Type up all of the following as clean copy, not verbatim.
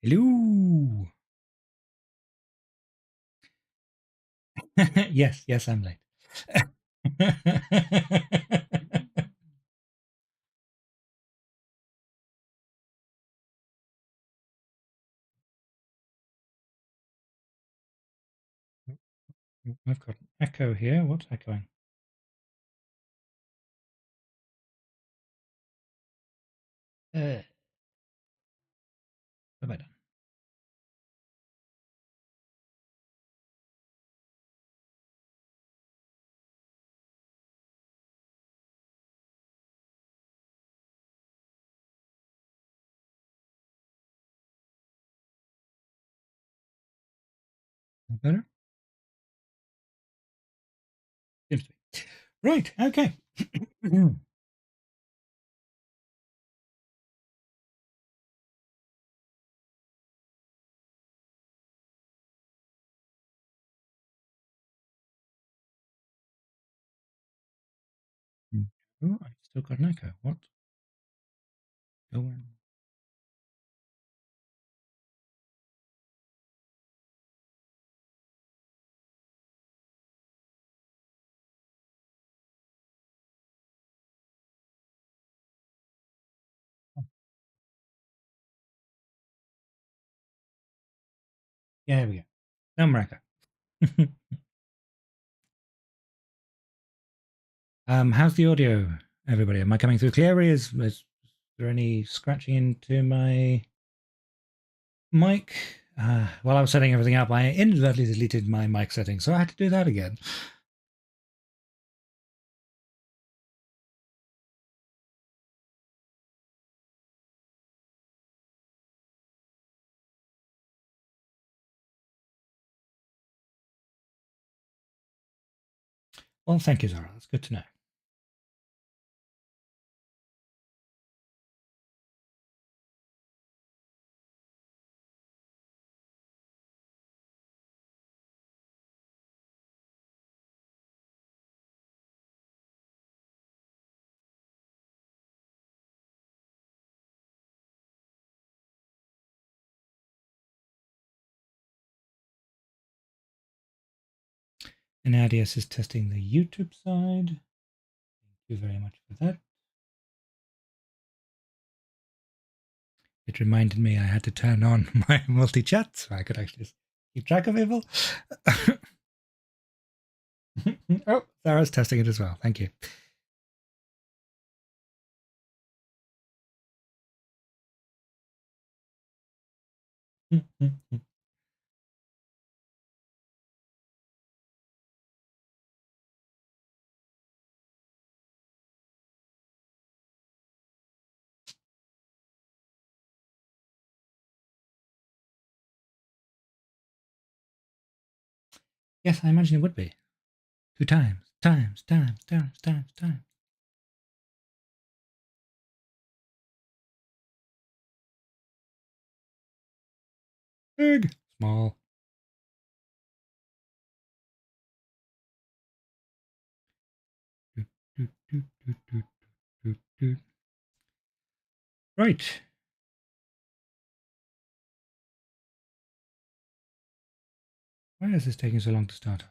Hello. Yes, yes, I'm late. I've got an echo here. What's echoing? What have I done? Better? Seems to be. Right, okay. Oh, I've still got an echo. What? Go on. Yeah, here we go. No more echo. How's the audio, everybody? Am I coming through clearly? Is there any scratching into my mic? While I was setting everything up, I inadvertently deleted my mic settings, so I had to do that again. Well, thank you, Zara. That's good to know. And Adias is testing the YouTube side. Thank you very much for that. It reminded me I had to turn on my multi-chat so I could actually keep track of people. Oh, Sarah's testing it as well. Thank you. Yes, I imagine it would be. 2 times. Big, small. Right. Why is this taking so long to start?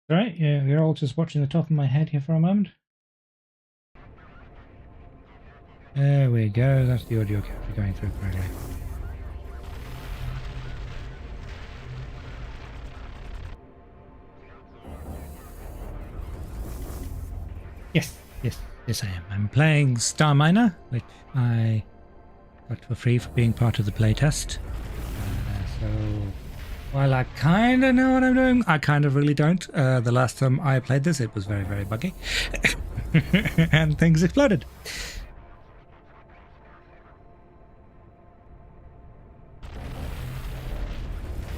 Right, yeah, you're all just watching the top of my head here for a moment. There we go. That's the audio capture going through correctly. Yes, yes I am. I'm playing Starminer, which I got for free for being part of the playtest. So while I kind of know what I'm doing, I kind of really don't. The last time I played this, it was very, very buggy. And things exploded.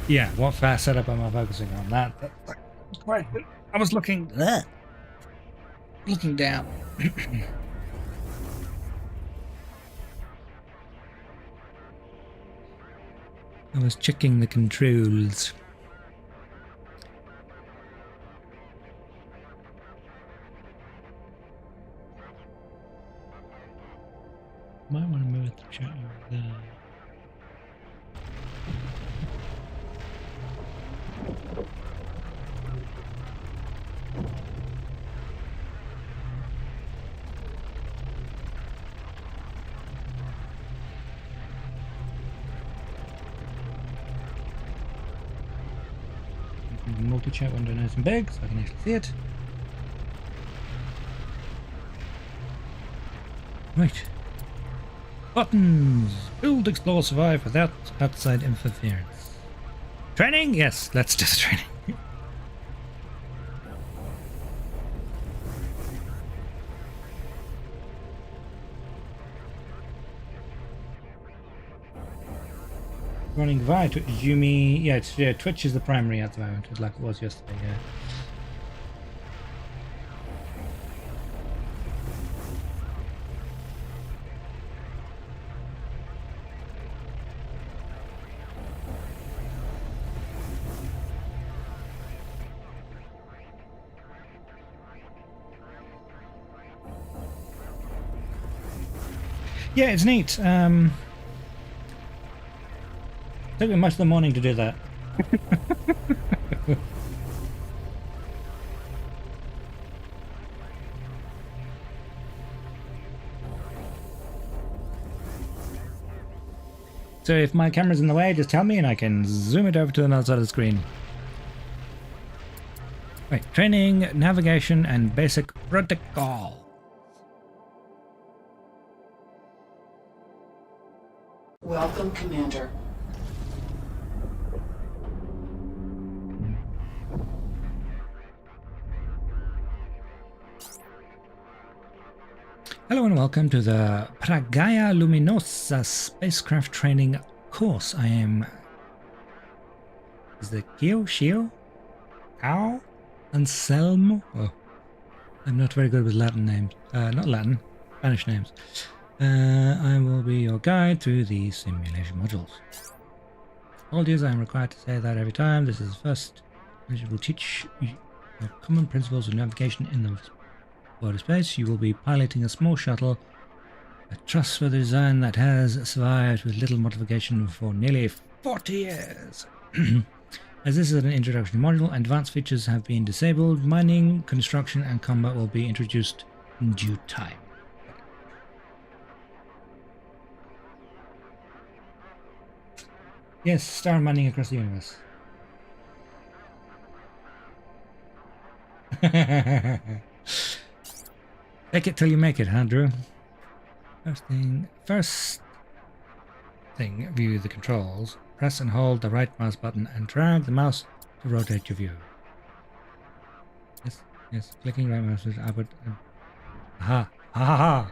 Yeah, what fast setup am I focusing on? That's quite good. I was looking down. I was checking the controls. Might want to move the chat over there. Multi-chat window nice and big so I can actually see it. Right. Buttons. Build, explore, survive without outside interference. Training? Yes, let's do the training. Running via Twitch, you mean? Yeah, Twitch is the primary at the moment, like it was yesterday, yeah. Yeah, it's neat. Took me much of the morning to do that. So if my camera's in the way, just tell me and I can zoom it over to the other side of the screen. Right, training, navigation, and basic protocol. Welcome, Commander. Hello and welcome to the Pragaya Luminosa spacecraft training course. I am... Is it Kyo? Shio? Ao? Anselmo? Oh, I'm not very good with Latin names. Not Latin, Spanish names. I will be your guide through the simulation modules. Apologies, I am required to say that every time. This is the first which will teach you common principles of navigation in the world of space. You will be piloting a small shuttle, a trustworthy design that has survived with little modification for nearly 40 years. As this is an introduction module, advanced features have been disabled. Mining, construction, and combat will be introduced in due time. Yes, star mining across the universe. Take it till you make it, huh, Drew? First thing, view the controls. Press and hold the right mouse button and drag the mouse to rotate your view. Yes, clicking right mouse is upward. Aha, ha ha ha.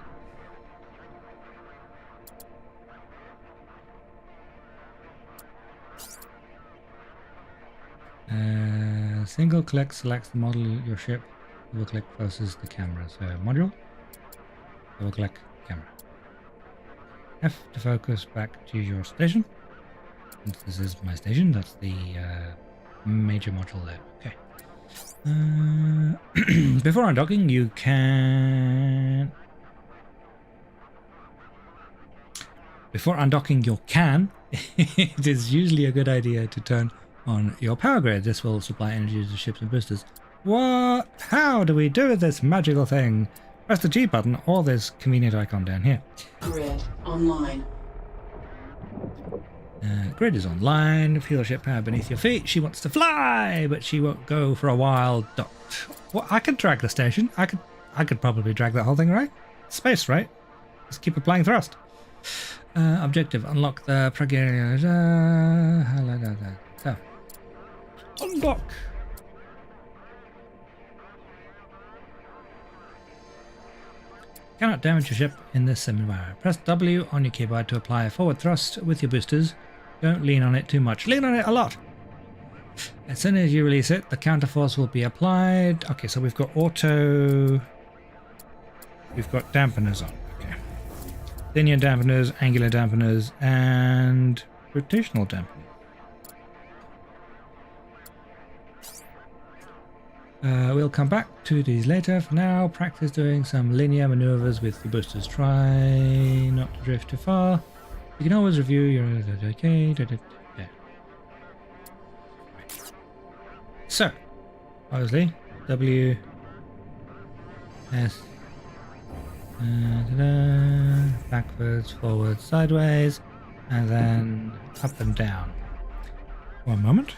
Single click selects the model your ship. Double click closes the camera. So module, double click camera. F to focus back to your station. And this is my station. That's the major module there. Okay. Before undocking, you can. Before undocking your can, it is usually a good idea to turn on your power grid. This will supply energy to ships and boosters. What? How do we do this magical thing? Press the G button or this convenient icon down here. Grid online. Grid is online. Feel the ship power beneath your feet. She wants to fly, but she won't go for a while. Docked. Well, I can drag the station. I could I could probably drag that whole thing, right? Space, right? Just keep applying thrust. Objective, unlock the so, unlock. Cannot damage your ship in this sim environment. Press W on your keyboard to apply a forward thrust with your boosters. Don't lean on it too much. Lean on it a lot. As soon as you release it, the counterforce will be applied. Okay, so we've got auto. We've got dampeners on. Okay. Linear dampeners, angular dampeners, and rotational dampeners. We'll come back to these later. For now, practice doing some linear maneuvers with the boosters. Try not to drift too far. You can always review your... Okay. Yeah. So, obviously, W, S, backwards, forwards, sideways, and then up and down. One moment.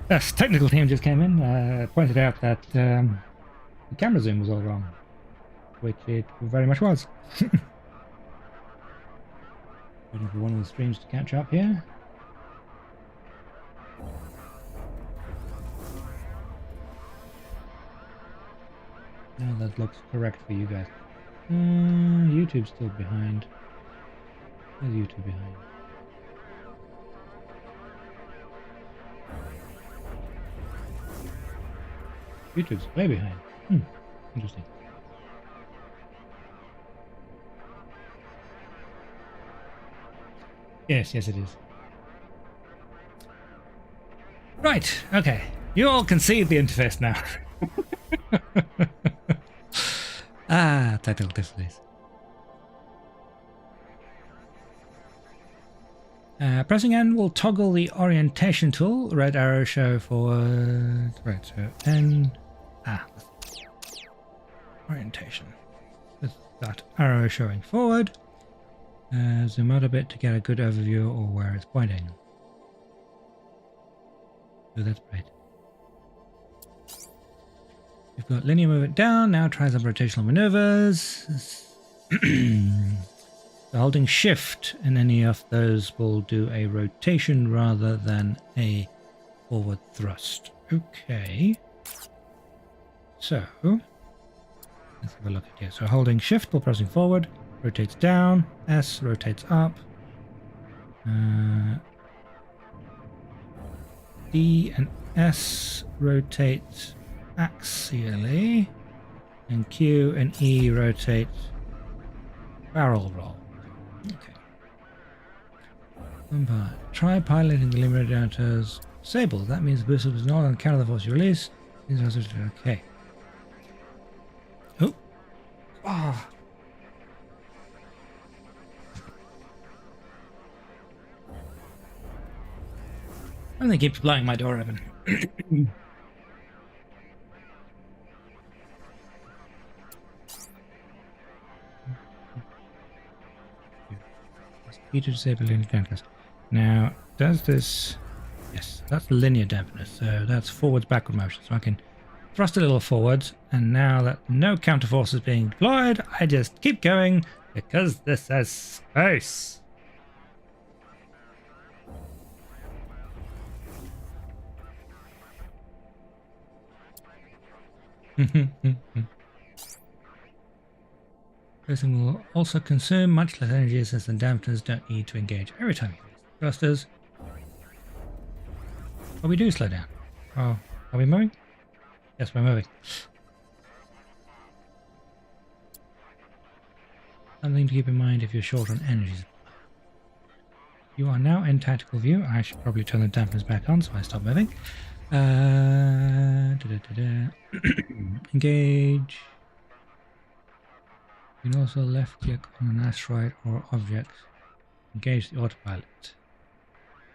Yes, technical team just came in, pointed out that the camera zoom was all wrong, which it very much was. Waiting for one of the streams to catch up here. Now that looks correct for you guys. YouTube's still behind. Where's YouTube behind? YouTube's way behind. Interesting. Yes, it is. Right, okay. You all can see the interface now. Technical difficulties. Pressing N will toggle the orientation tool. Red arrow show forward. Right, so N. Orientation. With that arrow showing forward. Zoom out a bit to get a good overview of where it's pointing. So that's great. We've got linear movement down. Now try some rotational maneuvers. So holding shift in any of those will do a rotation rather than a forward thrust. Okay. So let's have a look at here. So holding shift while pressing forward, rotates down, S rotates up, D and S rotate axially, and Q and E rotate barrel roll. Okay. Try piloting the linear down to disable. That means the booster does not encounter the force you release. Okay. Oh. Ah. And they keep blowing my door open. to disable linear dampers. Now, does this... Yes, that's linear dampener, so that's forwards backward motion. So I can thrust a little forwards, and now that no counterforce is being deployed, I just keep going because this has space. Pressing will also consume much less energy since the dampeners don't need to engage every time you use thrusters. Oh, we do slow down. Oh, are we moving? Yes, we're moving. Something to keep in mind if you're short on energy. You are now in tactical view. I should probably turn the dampeners back on so I stop moving. Engage. You can also left click on an asteroid or object. Engage the autopilot.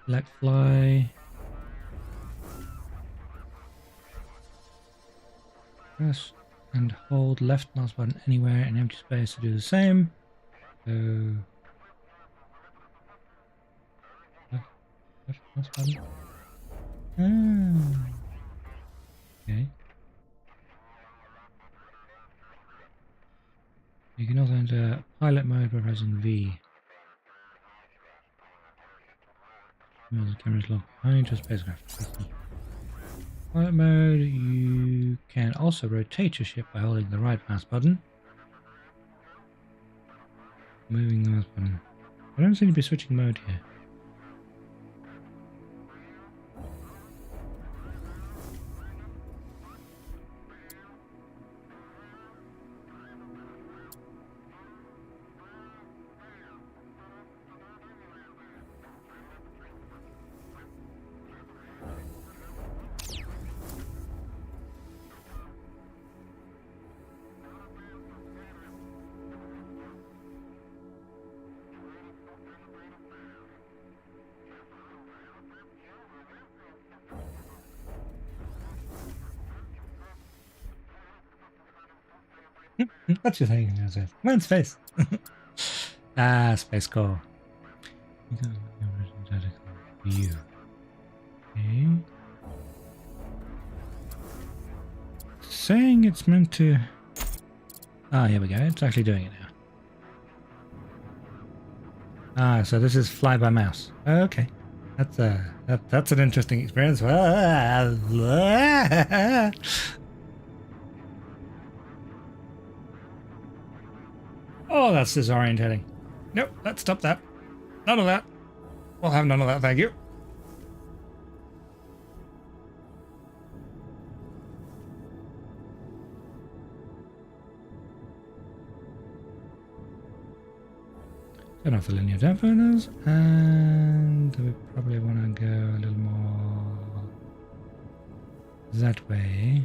Select fly. Press and hold left mouse button anywhere in empty space to do the same. So left mouse button. Ah, okay. You can also enter pilot mode by pressing V. The camera's locked behind your spacecraft. Pilot mode, you can also rotate your ship by holding the right mouse button. Moving the mouse button. I don't seem to be switching mode here. What's your thing? We're in space. Space core. View. Okay. Saying it's meant to. Here we go. It's actually doing it now. So this is fly by mouse. Okay. That's an interesting experience. Oh, that's disorientating. Nope, let's stop that. None of that. We'll have none of that, thank you. Turn off the linear dampeners, and we probably want to go a little more that way.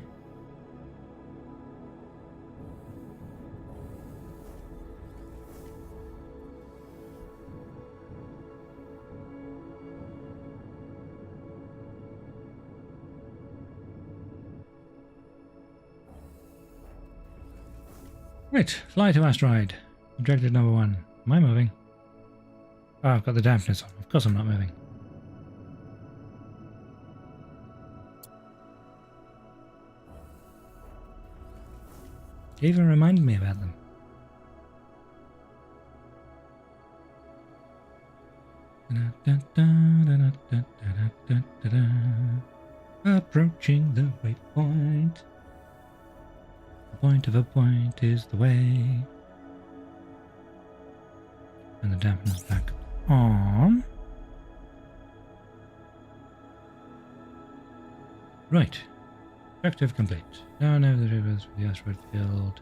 Right, fly to asteroid. Objective number 1. Am I moving? Oh, I've got the dampeners on. Of course I'm not moving. It even reminded me about them. Approaching the waypoint. The point of a point is the way. And the dampeners back on. Right. Objective complete. Now I know the rivers for the asteroid field.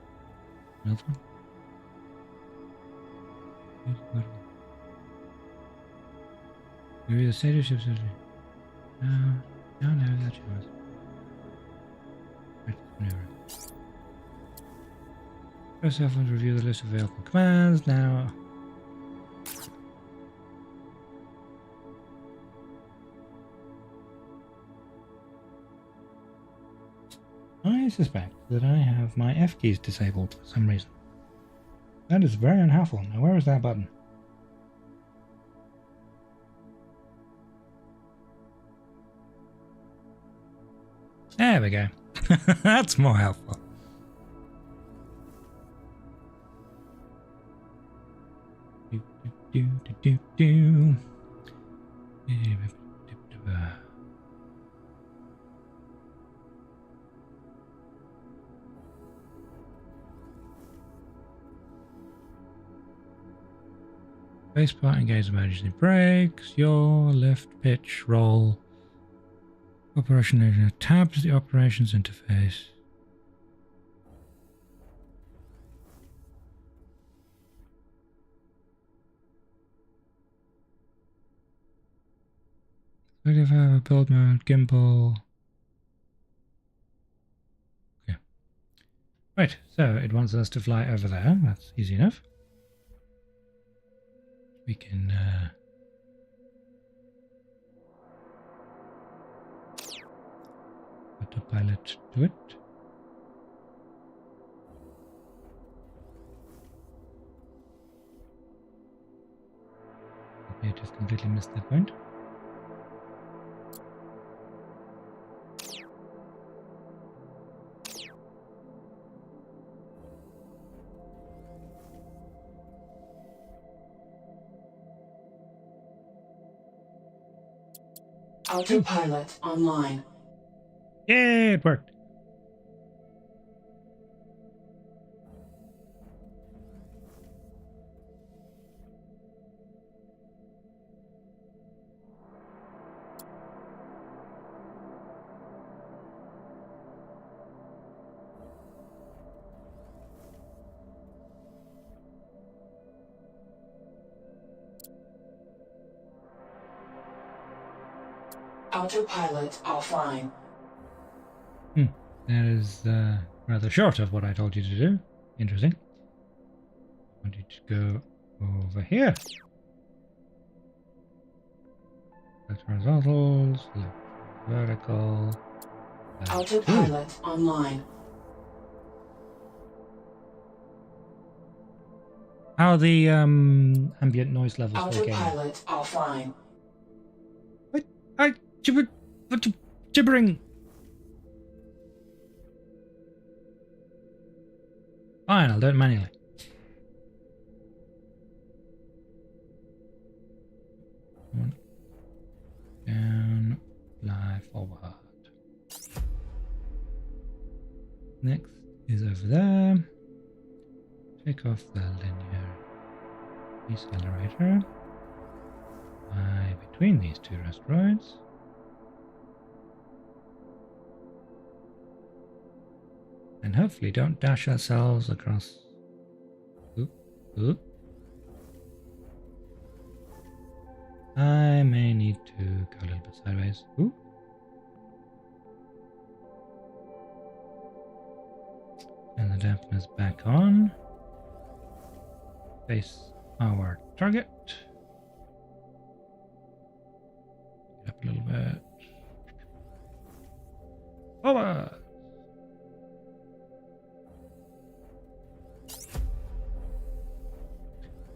Another one? You're either state your ship surgery. No, that's yours. Practice maneuver. First off, let's review the list of available commands. Now, I suspect that I have my F keys disabled for some reason. That is very unhelpful. Now, where is that button? There we go. That's more helpful. Spacebar, engage emergency brakes, your left pitch, roll. Operation area. Tab is the operations interface. Build mode, gimbal. Okay. Right, so it wants us to fly over there. That's easy enough. We can autopilot to it. Okay, I just completely missed that point. Autopilot online. Yay, it worked. Autopilot offline. That is rather short of what I told you to do. Interesting. I want you to go over here. Select horizontals, select vertical. Autopilot online. How are the ambient noise levels for the game? Autopilot offline. What gibbering? Fine, I'll do it manually. Down, fly forward. Next is over there. Take off the linear decelerator. Fly between these two asteroids. And hopefully don't dash ourselves across. Oop, oop. I may need to go a little bit sideways. Ooh. And the dampeners back on. Face our target. Get up a little bit. Forward.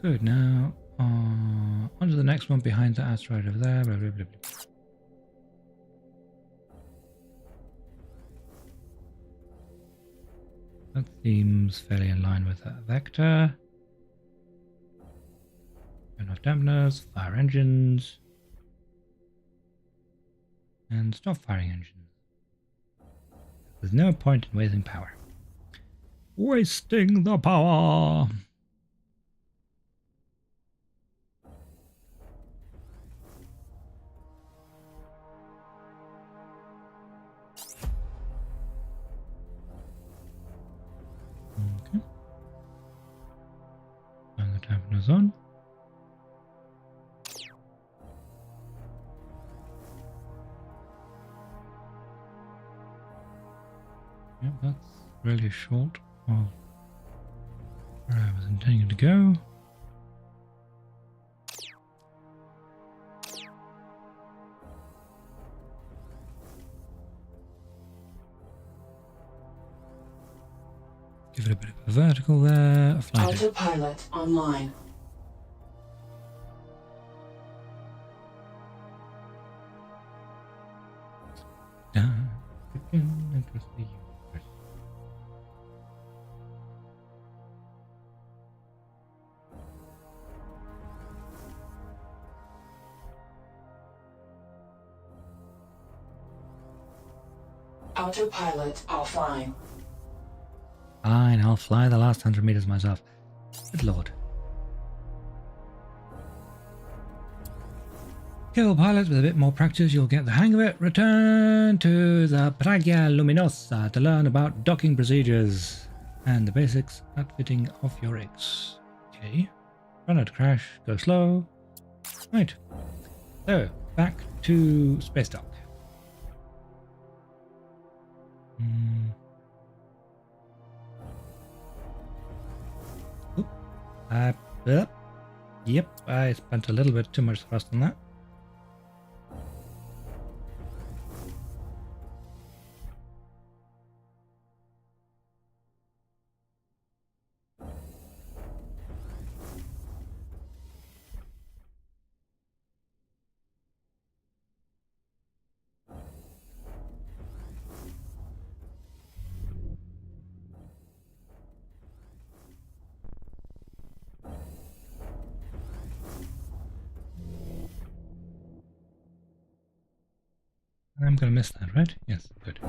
Good, now onto the next one behind the asteroid over there. Blah, blah, blah, blah. That seems fairly in line with that vector. Turn off dampeners, fire engines, and stop firing engines. There's no point in wasting power. Wasting the power! Okay. And the dampeners on. Yep, that's really short of where I was intending to go. Give it a bit of a vertical there. A flight Autopilot online. down across the universe. Autopilot offline. Fine, I'll fly the last 100 meters myself. Good lord. Careful pilots, with a bit more practice you'll get the hang of it. Return to the Pragia Luminosa to learn about docking procedures and the basics outfitting of your rigs. Okay. Try not to crash, go slow. Right. So, back to space dock. Oop. Yep, I spent a little bit too much thrust on that. I'm gonna miss that, right? Yes, good. I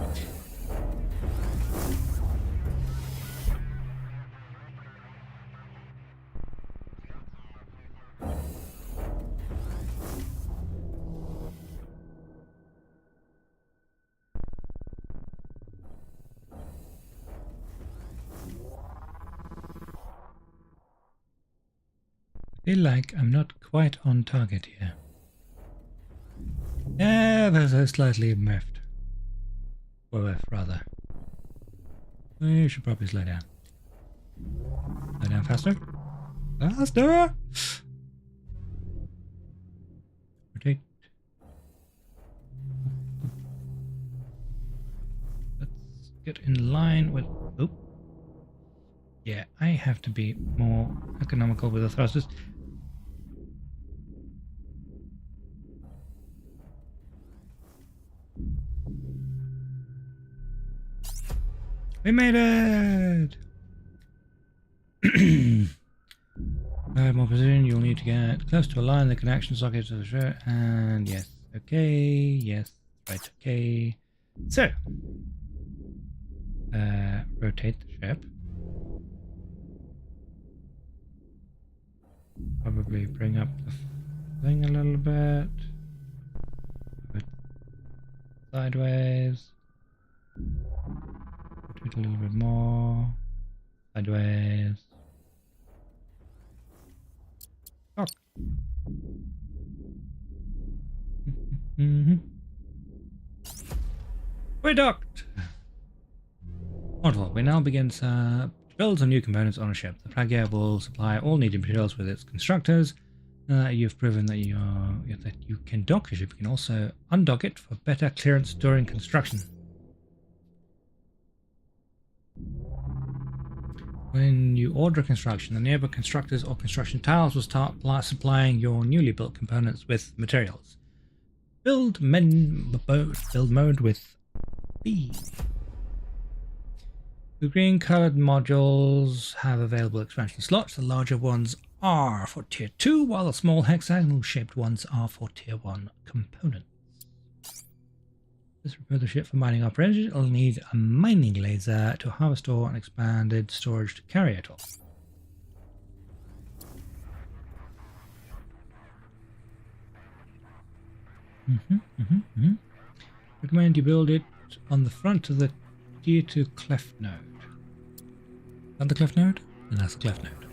feel like I'm not quite on target here. Ever so slightly miffed. Or rather. We should probably slow down. Slow down faster. Faster! Rotate. Let's get in line with... Oh. Yeah, I have to be more economical with the thrusters. We made it! More precision, you'll need to get close to align the connection sockets of the ship. And yes, okay, yes, right, okay. So, rotate the ship. Probably bring up the thing a little bit. Sideways. Rotate a little bit more. Sideways. Dock. We're docked! Wonderful. We now begin to build some new components on a ship. The Pragia will supply all needed materials with its constructors. You've proven that you can dock a ship. You can also undock it for better clearance during construction. When you order construction, the nearby constructors or construction tiles will start supplying your newly built components with materials. Build mode with B. The green coloured modules have available expansion slots. The larger ones are for tier 2, while the small hexagonal shaped ones are for tier 1 components. This repair the ship for mining operations. It'll need a mining laser to harvest ore and expanded storage to carry it all. Recommend you build it on the front of the tier 2 cleft node. Is that the cleft node? And that's the cleft node.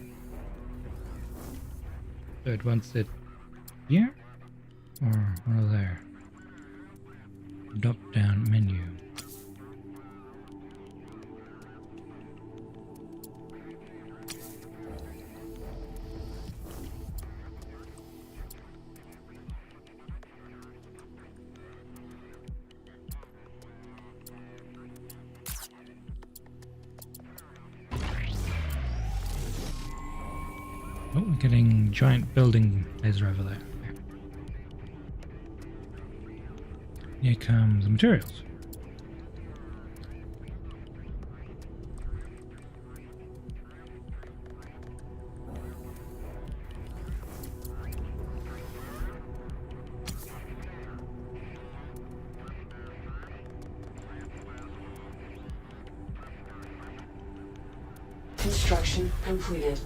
So it wants it here or there. Drop down menu. Oh, we're getting giant building laser over there. Here comes the materials. Construction completed.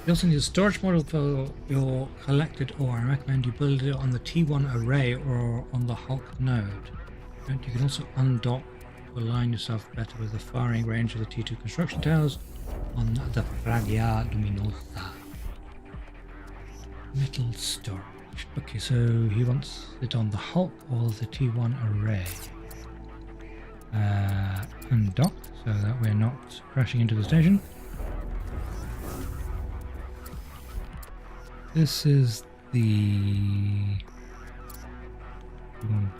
You also need a storage module for your collected ore. I recommend you build it on the T1 array or on the Hulk node. And you can also undock to align yourself better with the firing range of the T2 construction towers on the Pragia Luminosa. Metal storage. Okay, so he wants it on the Hulk or the T1 array. Undock so that we're not crashing into the station. This is the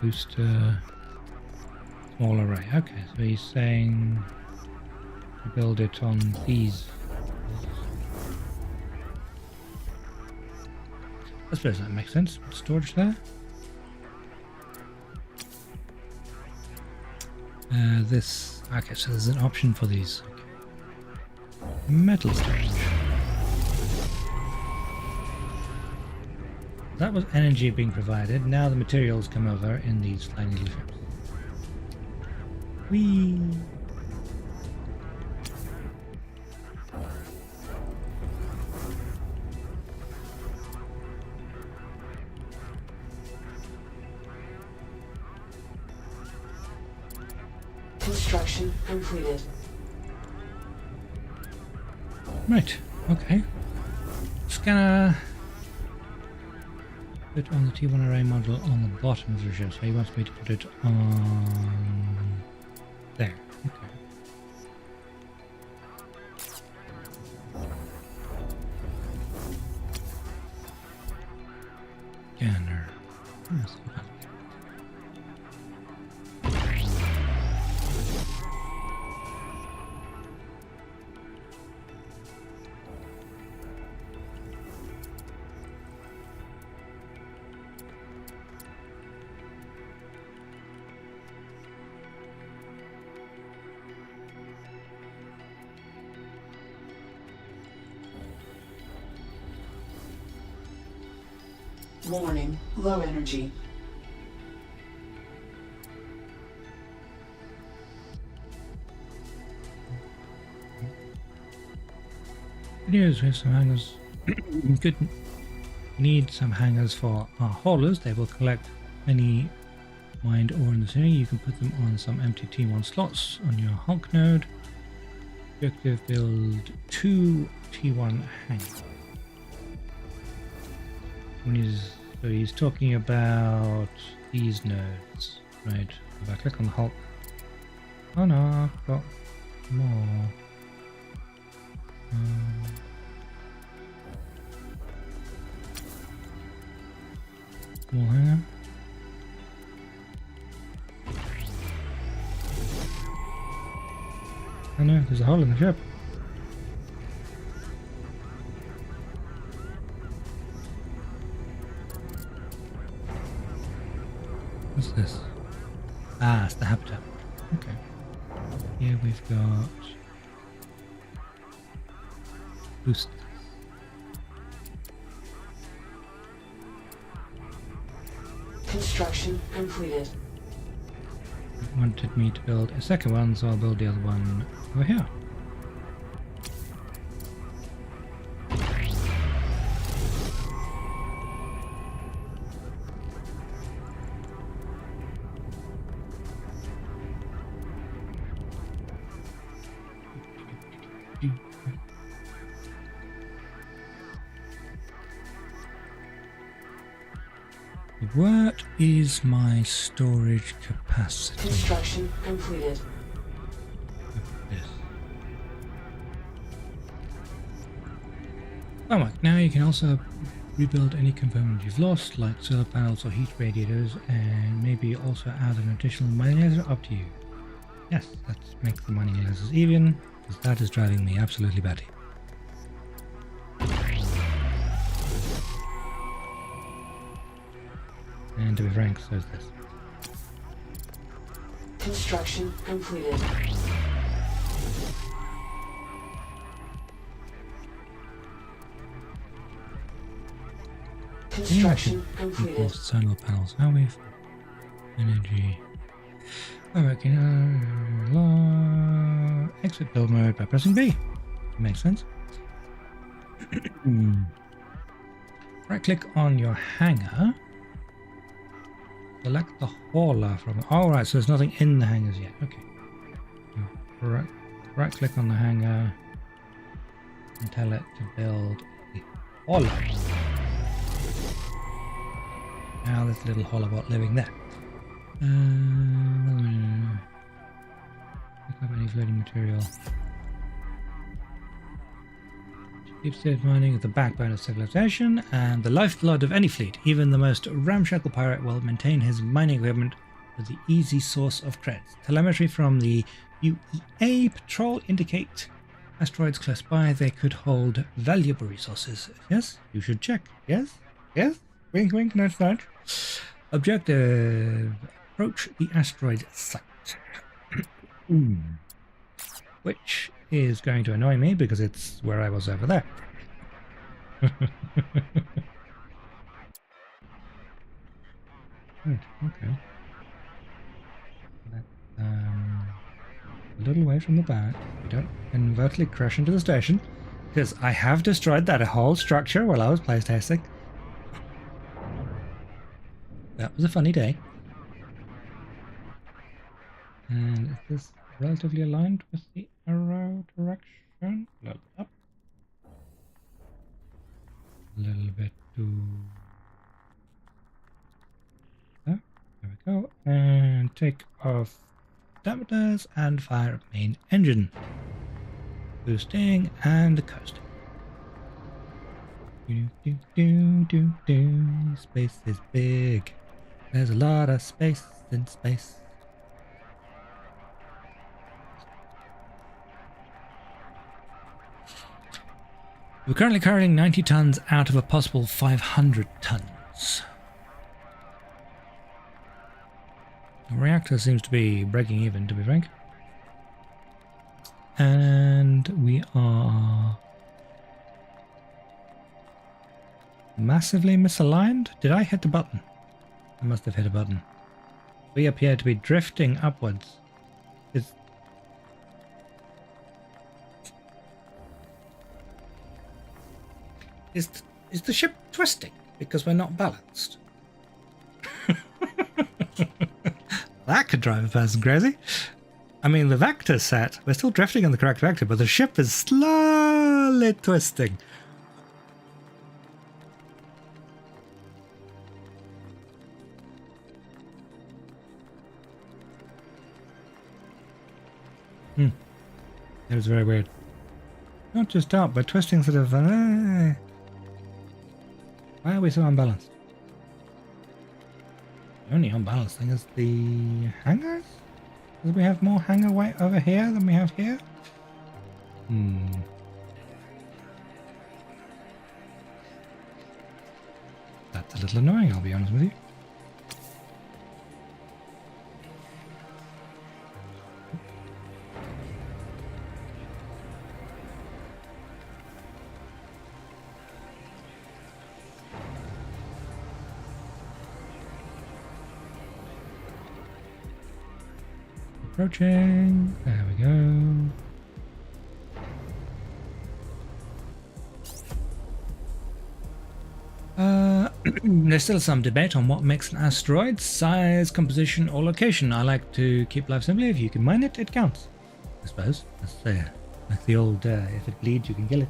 booster small array. Okay, so he's saying to build it on these. I suppose that makes sense. Storage there. This. Okay, so there's an option for these. Okay. Metal storage. That was energy being provided. Now the materials come over in these flying little ships. Whee! Construction completed. Right, okay. Scanner. Put on the T1 array module on the bottom of the ship, so he wants me to put it on there. Okay. Scanner. Yes. Warning, low energy. Good news, we have some hangars. Good. Need some hangars for our haulers. They will collect any mined ore in the city. You can put them on some empty T1 slots on your Hulk node. Objective: build 2 T1 hangars. So he's talking about these nodes, right? If I click on the Hulk, oh no, I've got more. Small hangar. Oh no, there's a hole in the ship. What's this? Ah, it's the habitat. Okay. Here we've got boost. Construction completed. It wanted me to build a second one, so I'll build the other one over here. What is my storage capacity? Construction completed. Yes. Oh, now you can also rebuild any component you've lost, like solar panels or heat radiators, and maybe also add an additional mining laser. Up to you. Yes, let's make the mining lasers even, because that is driving me absolutely batty. And to be frank, so is this. Construction completed. Construction completed. Solar panels. Now we've energy. I reckon exit build mode by pressing B. Makes sense. Right click on your hangar. Select the hauler from. Oh, right, so there's nothing in the hangars yet. Okay. Right click on the hangar and tell it to build a hauler. Now there's a little hauler bot living there. Pick up any floating material. Deep sea mining is the backbone of civilization and the lifeblood of any fleet. Even the most ramshackle pirate will maintain his mining equipment with the easy source of credits. Telemetry from the UEA patrol indicate asteroids close by. They could hold valuable resources. Yes, you should check. Yes, yes. Wink, wink, nudge, nudge. Objective: approach the asteroid site. Which is going to annoy me because it's where I was over there. Right, okay. A little away from the back. We don't inadvertently crash into the station because I have destroyed that whole structure while I was playtesting. That was a funny day. And is this relatively aligned with the arrow direction? A little up. A little bit to there. There we go. And take off diameters and fire up main engine. Boosting and coasting. Space is big. There's a lot of space in space. We're currently carrying 90 tons out of a possible 500 tons. The reactor seems to be breaking even, to be frank. And we are massively misaligned. Did I hit the button? I must have hit a button. We appear to be drifting upwards. Is the ship twisting because we're not balanced? That could drive a person crazy. I mean, the vector's set. We're still drifting in the correct vector, but the ship is slowly twisting. That was very weird. Not just up, but twisting sort of... Why are we so unbalanced? The only unbalanced thing is the hangars? Because we have more hangar weight over here than we have here? That's a little annoying, I'll be honest with you. Approaching. There we go. There's still some debate on what makes an asteroid: size, composition, or location. I like to keep life simply. If you can mine it, it counts. I suppose. That's like the old, if it bleeds, you can kill it.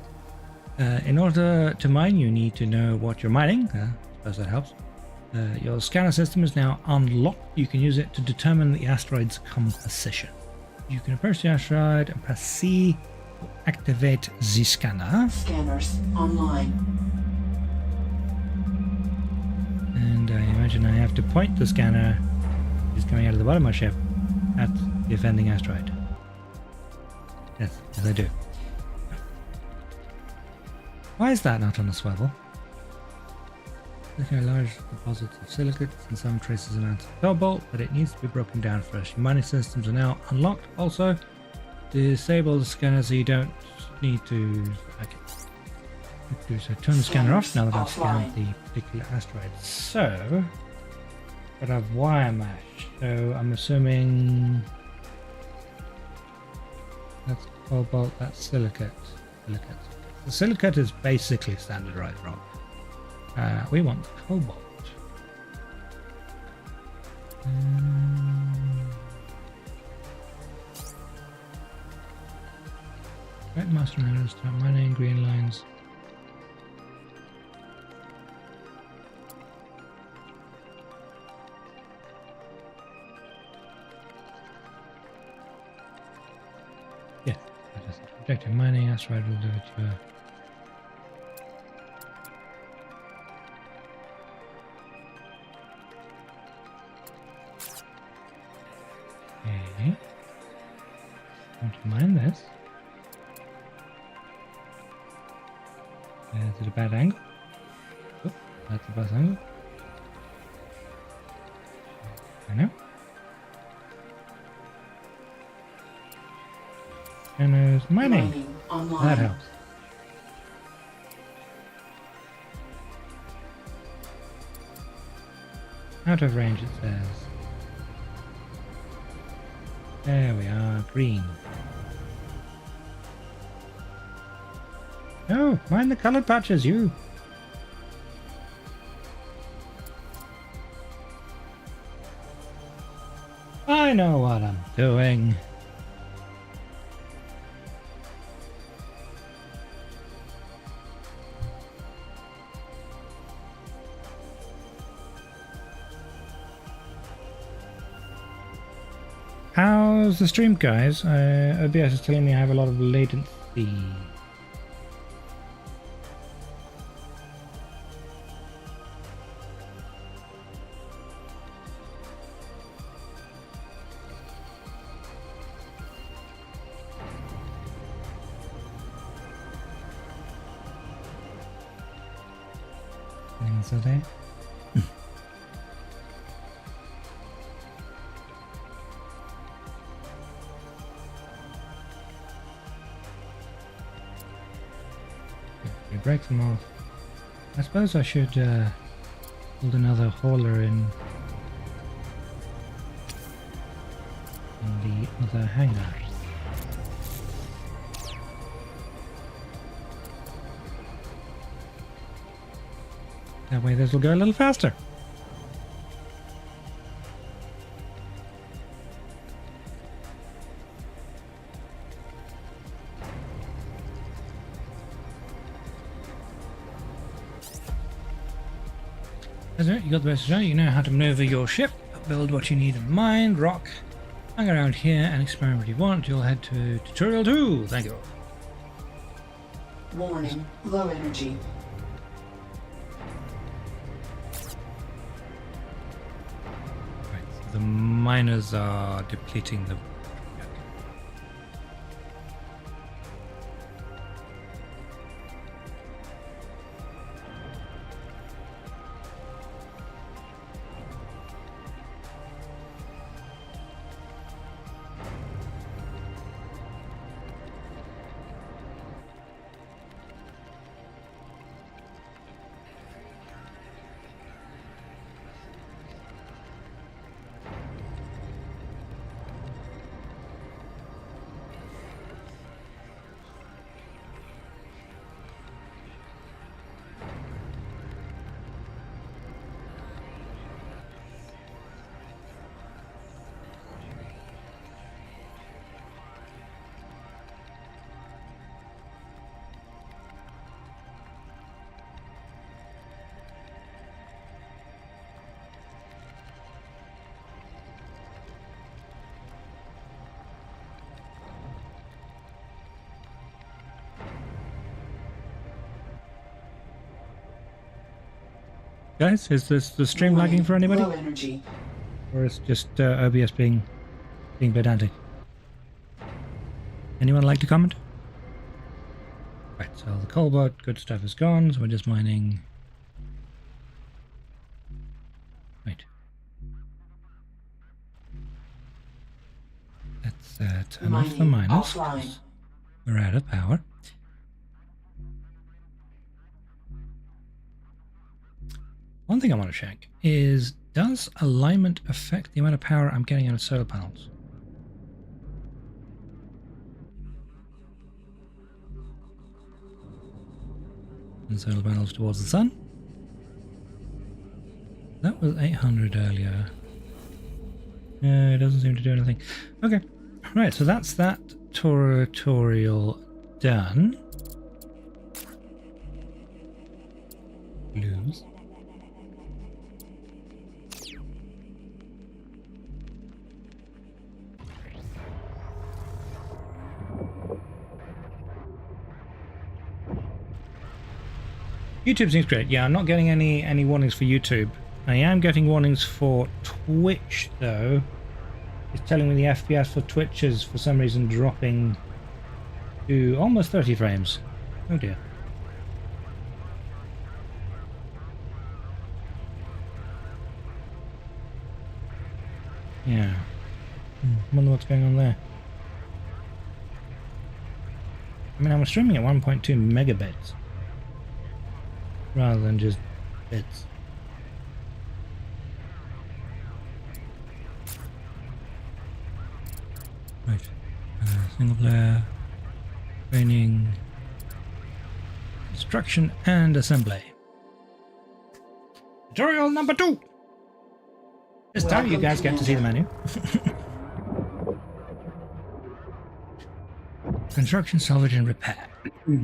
In order to mine, you need to know what you're mining. I suppose that helps. Your scanner system is now unlocked. You can use it to determine the asteroid's composition. You can approach the asteroid and press C to activate the scanner. Scanners online. And I imagine I have to point the scanner, which is coming out of the bottom of my ship, at the offending asteroid. Yes, I do. Why is that not on a swivel? Looking at large deposits of silicates and some traces amounts of cobalt, but it needs to be broken down first. Your mining systems are now unlocked. Also, disable the scanner so you don't need to. Okay. So turn the scanner off now that I've scanned the particular asteroid. So, but I've wire mesh. So I'm assuming that's cobalt, that's silicate. The silicate is basically standardized rock. We want the cobalt. Right, master miners, start mining green lines. Yeah, that is objective mining. Asteroid will do it to okay. Want to mine this? Is it a bad angle? Oh, that's a bad angle. I know. And there's mining. Online. That helps. Out of range, it says. There we are, green. No, mind the colored patches, you. I know what I'm doing. How's the stream, guys? OBS is telling me I have a lot of latency. Anything still there? We break them off. I suppose I should build another hauler in the other hangar. That way this will go a little faster. That's it, you got the rest of it. You know how to maneuver your ship, build what you need in mind, rock, hang around here and experiment what you want. You'll head to tutorial 2. Thank you. Warning, low energy. Right, so the miners are depleting the... Guys, is this the stream lagging for anybody? Low energy. Or is just OBS being pedantic? Anyone like to comment? Right, so the cobalt good stuff is gone, so we're just mining. Wait. Let's turn off the Mining miners. offline. We're out of power. One thing I want to check is, does alignment affect the amount of power I'm getting out of solar panels? and solar panels towards the sun. That was 800 earlier. It doesn't seem to do anything. Okay, right, so that's that tutorial done. Blues. YouTube seems great. Yeah, I'm not getting any warnings for YouTube. I am getting warnings for Twitch though. It's telling me the FPS for Twitch is for some reason dropping to almost 30 frames. Oh dear. Yeah. Wonder what's going on there. I mean, I'm streaming at 1.2 megabits rather than just bits. Right. Single player, training, construction, and assembly. Tutorial number 2! This time you guys get to see the menu. Construction, salvage, and repair.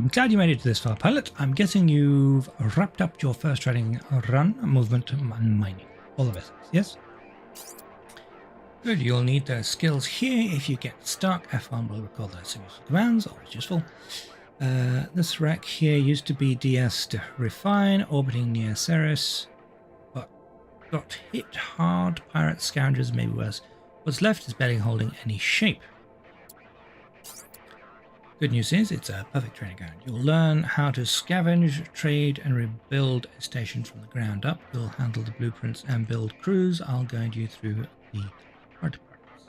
Glad you made it to this far, pilot. I'm guessing you've wrapped up your first training run, movement, and mining. All the basics, yes? Good, you'll need those skills here if you get stuck. F1 will record those useful commands, always useful. This wreck here used to be DS to refine, orbiting near Ceres, but got hit hard. Pirate scavengers, maybe worse. What's left is barely holding any shape. Good news is it's a perfect training ground. You'll learn how to scavenge, trade, and rebuild a station from the ground up. You'll handle the blueprints and build crews. I'll guide you through the hard parts.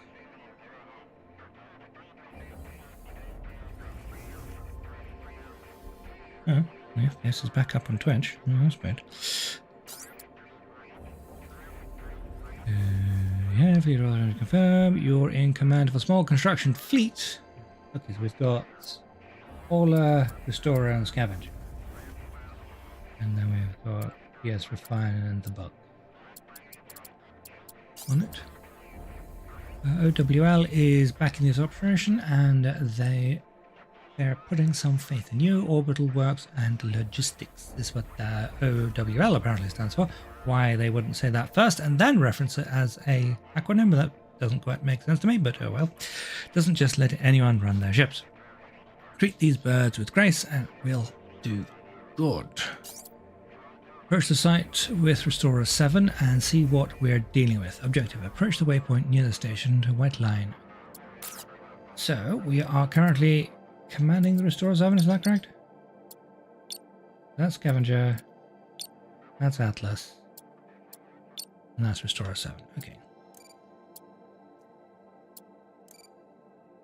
Oh, yeah, this is back up on Twitch. Oh, that's bad. Yeah, fleet order confirm. You're in command of a small construction fleet. Okay, so we've got Hauler, Restorer, and Scavenge. And then we've got PS Refine and the Bug on it. OWL is backing this operation, and they're putting some faith in you. Orbital Works and Logistics is what the OWL apparently stands for. Why they wouldn't say that first and then reference it as a acronym, but that doesn't quite make sense to me, but oh well. Doesn't just let anyone run their ships. Treat these birds with grace and we'll do good. Approach the site with Restorer 7 and see what we're dealing with. Objective: approach the waypoint near the station to white line. So we are currently commanding the Restorer 7, is that correct? That's Scavenger, that's Atlas, and that's Restorer 7. Okay.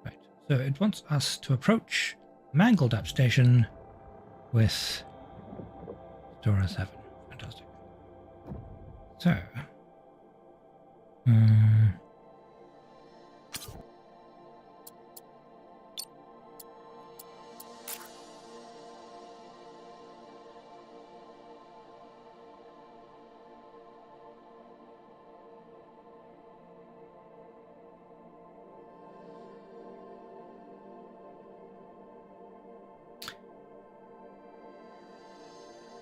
Right, so it wants us to approach mangled up station with Restorer 7. Fantastic. So,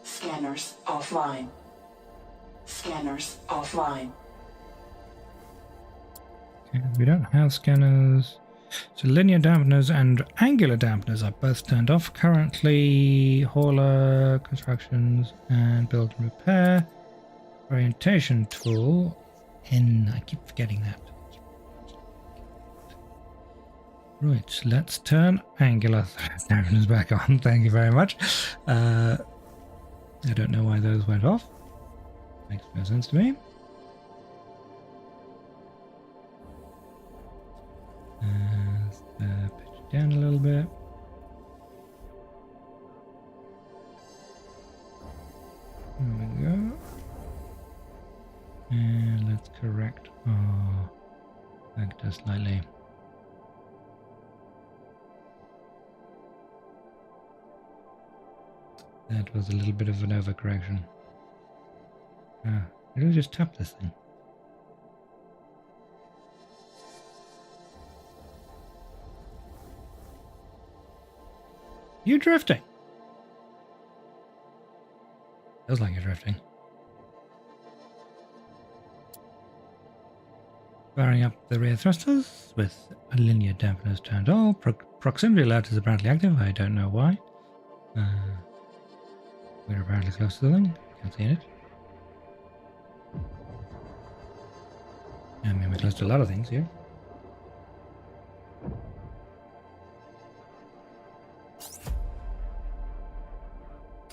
Scanners offline. Scanners offline. okay, we don't have scanners. So linear dampeners and angular dampeners are both turned off. Currently, hauler, constructions, and build and repair. Orientation tool. I keep forgetting that. Right, let's turn angular dampeners back on. Thank you very much. I don't know why those went off. Makes no sense to me. Pitch it down a little bit. There we go. And let's correct our vector slightly. That was a little bit of an overcorrection. Maybe we just tap this thing. You drifting? Feels like you're drifting. Firing up the rear thrusters with linear dampeners turned off. Proximity alert is apparently active. I don't know why. We're apparently close to the thing. Can't see it. I mean, we're close to a lot of things here.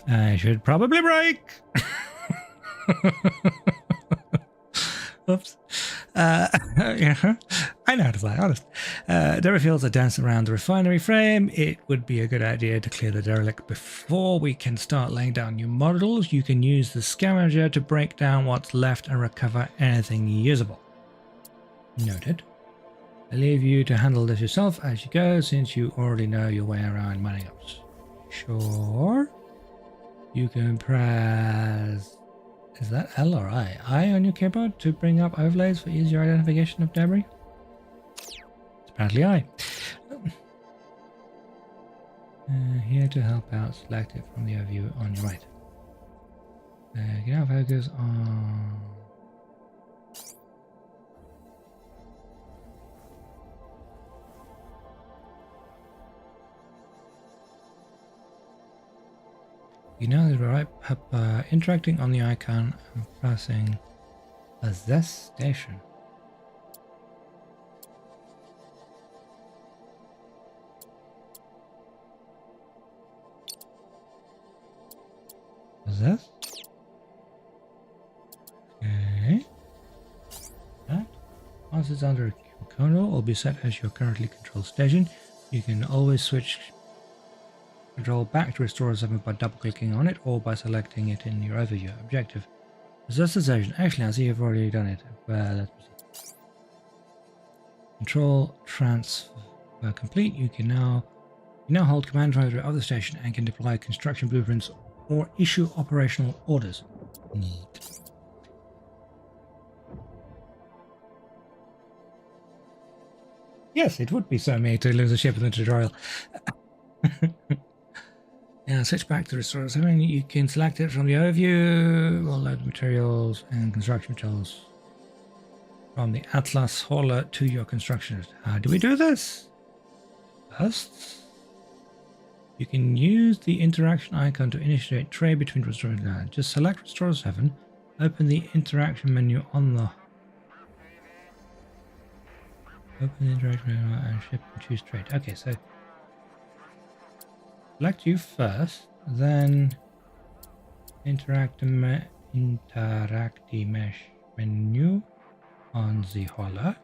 I should probably brake. Oops. Yeah, I know how to fly, honest. Debris fields are dense around the refinery frame. It would be a good idea to clear the derelict before we can start laying down new models. You can use the scavenger to break down what's left and recover anything usable. Noted. I leave you to handle this yourself as you go, since you already know your way around mining ups. Sure. You can press... Is that L or I? I on your keyboard to bring up overlays for easier identification of debris? It's apparently I. Here to help out, select it from the overview on your right. Get out focus on... You know that we're right interacting on the icon and pressing Possess Station. Possess? Okay. That. Once it's under control, will be set as your currently controlled station. You can always switch control back to Restore 7 by double-clicking on it or by selecting it in your overview objective. Possess the station. Actually, I see you've already done it. Well, let's see. Control transfer complete. You can now hold command driver of the station and can deploy construction blueprints or issue operational orders. Neat. Yes, it would be so me to lose a ship in the tutorial. Now switch back to Restore 7. You can select it from the overview. We'll load materials and construction materials from the Atlas hauler to your constructions. How do we do this? First, you can use the interaction icon to initiate trade between Restore and Land. Just select Restore 7, open the interaction menu on the interaction menu and ship and choose trade. Okay, so select you first, then interact the mesh menu on the hauler.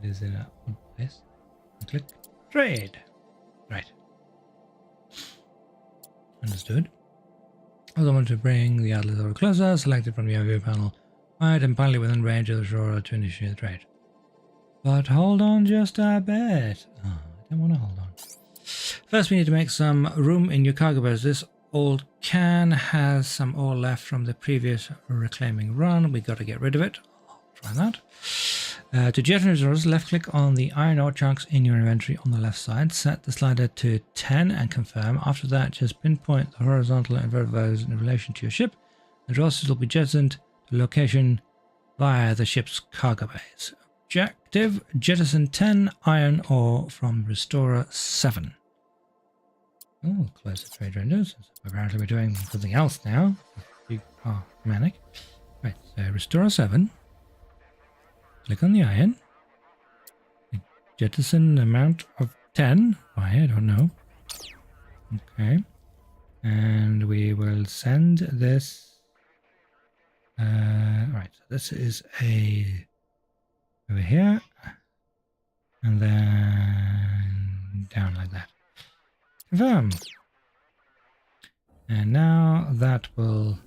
It is in a place. Click trade. Right. Understood. Also want to bring the Atlas over closer, select it from the overview panel. Right, and finally within range of the shore to initiate the trade. But hold on just a bit. Oh, I don't want to hold on. First we need to make some room in your cargo boats. This old can has some ore left from the previous reclaiming run. We got to get rid of it. I'll try that. To jettison resources, left click on the iron ore chunks in your inventory on the left side. Set the slider to 10 and confirm. After that, just pinpoint the horizontal and vertical values in relation to your ship. The resources will be jettisoned to location via the ship's cargo bays. Objective, jettison 10 iron ore from Restorer 7. Oh, close the trade windows. Apparently we're doing something else now. Oh, manic. Right, so Restorer 7. Click on the iron. Jettison amount of 10. Why? I don't know. Okay. And we will send this. Right, so this is a over here. And then down like that. Confirm. And now that will...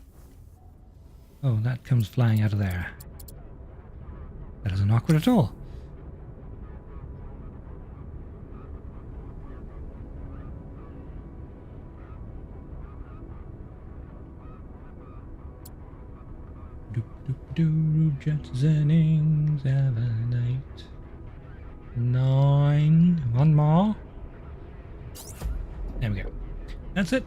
Oh, that comes flying out of there. That isn't awkward at all. Jetsoning 7, 8, 9. One more. There we go. That's it.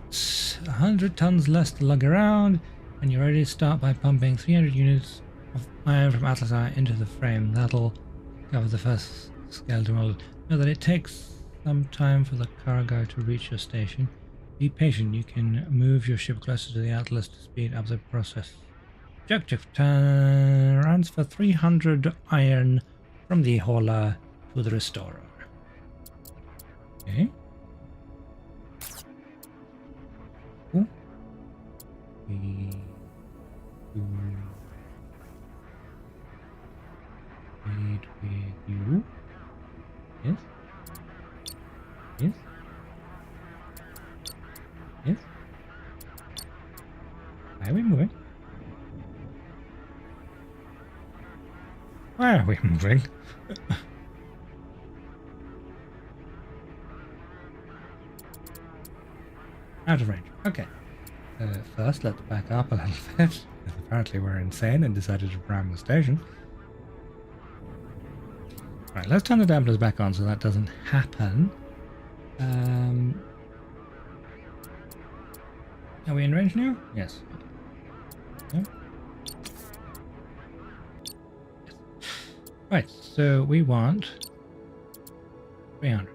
100 tons less to lug around, and you're ready to start by pumping 300 units of iron from Atlas Iron into the frame. That'll cover the first skeleton model. Know that it takes some time for the cargo to reach your station. Be patient. You can move your ship closer to the Atlas to speed up the process. Objective transfer 300 iron from the hauler to the restorer. Okay. Cool. Feed with you. Yes. Yes. Yes. Why are we moving? Why are we moving? Out of range. Okay. First, let's back up a little bit. Apparently we're insane and decided to prime the station. Right, let's turn the dampeners back on so that doesn't happen. Are we in range now? Yes. Okay. Yes. Right, so we want 300.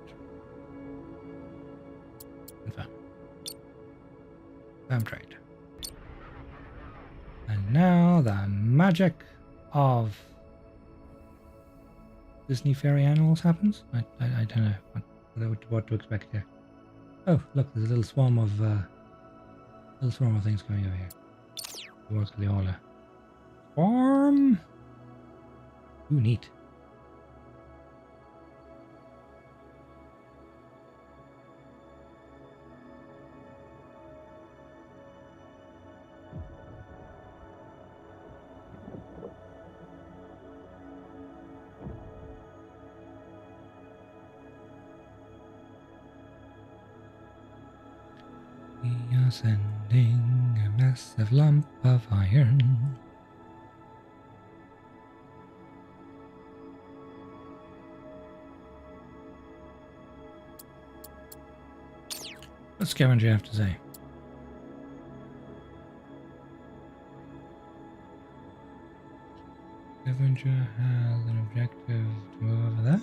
Confirm. Confirm trade. And now the magic of Disney fairy animals happens. I don't know what to expect here. Oh, look, there's a little swarm of things going over here. Towards the hauler. Swarm. Ooh, neat. We are sending a massive lump of iron. What scavenger have to say? Scavenger has an objective to move over there.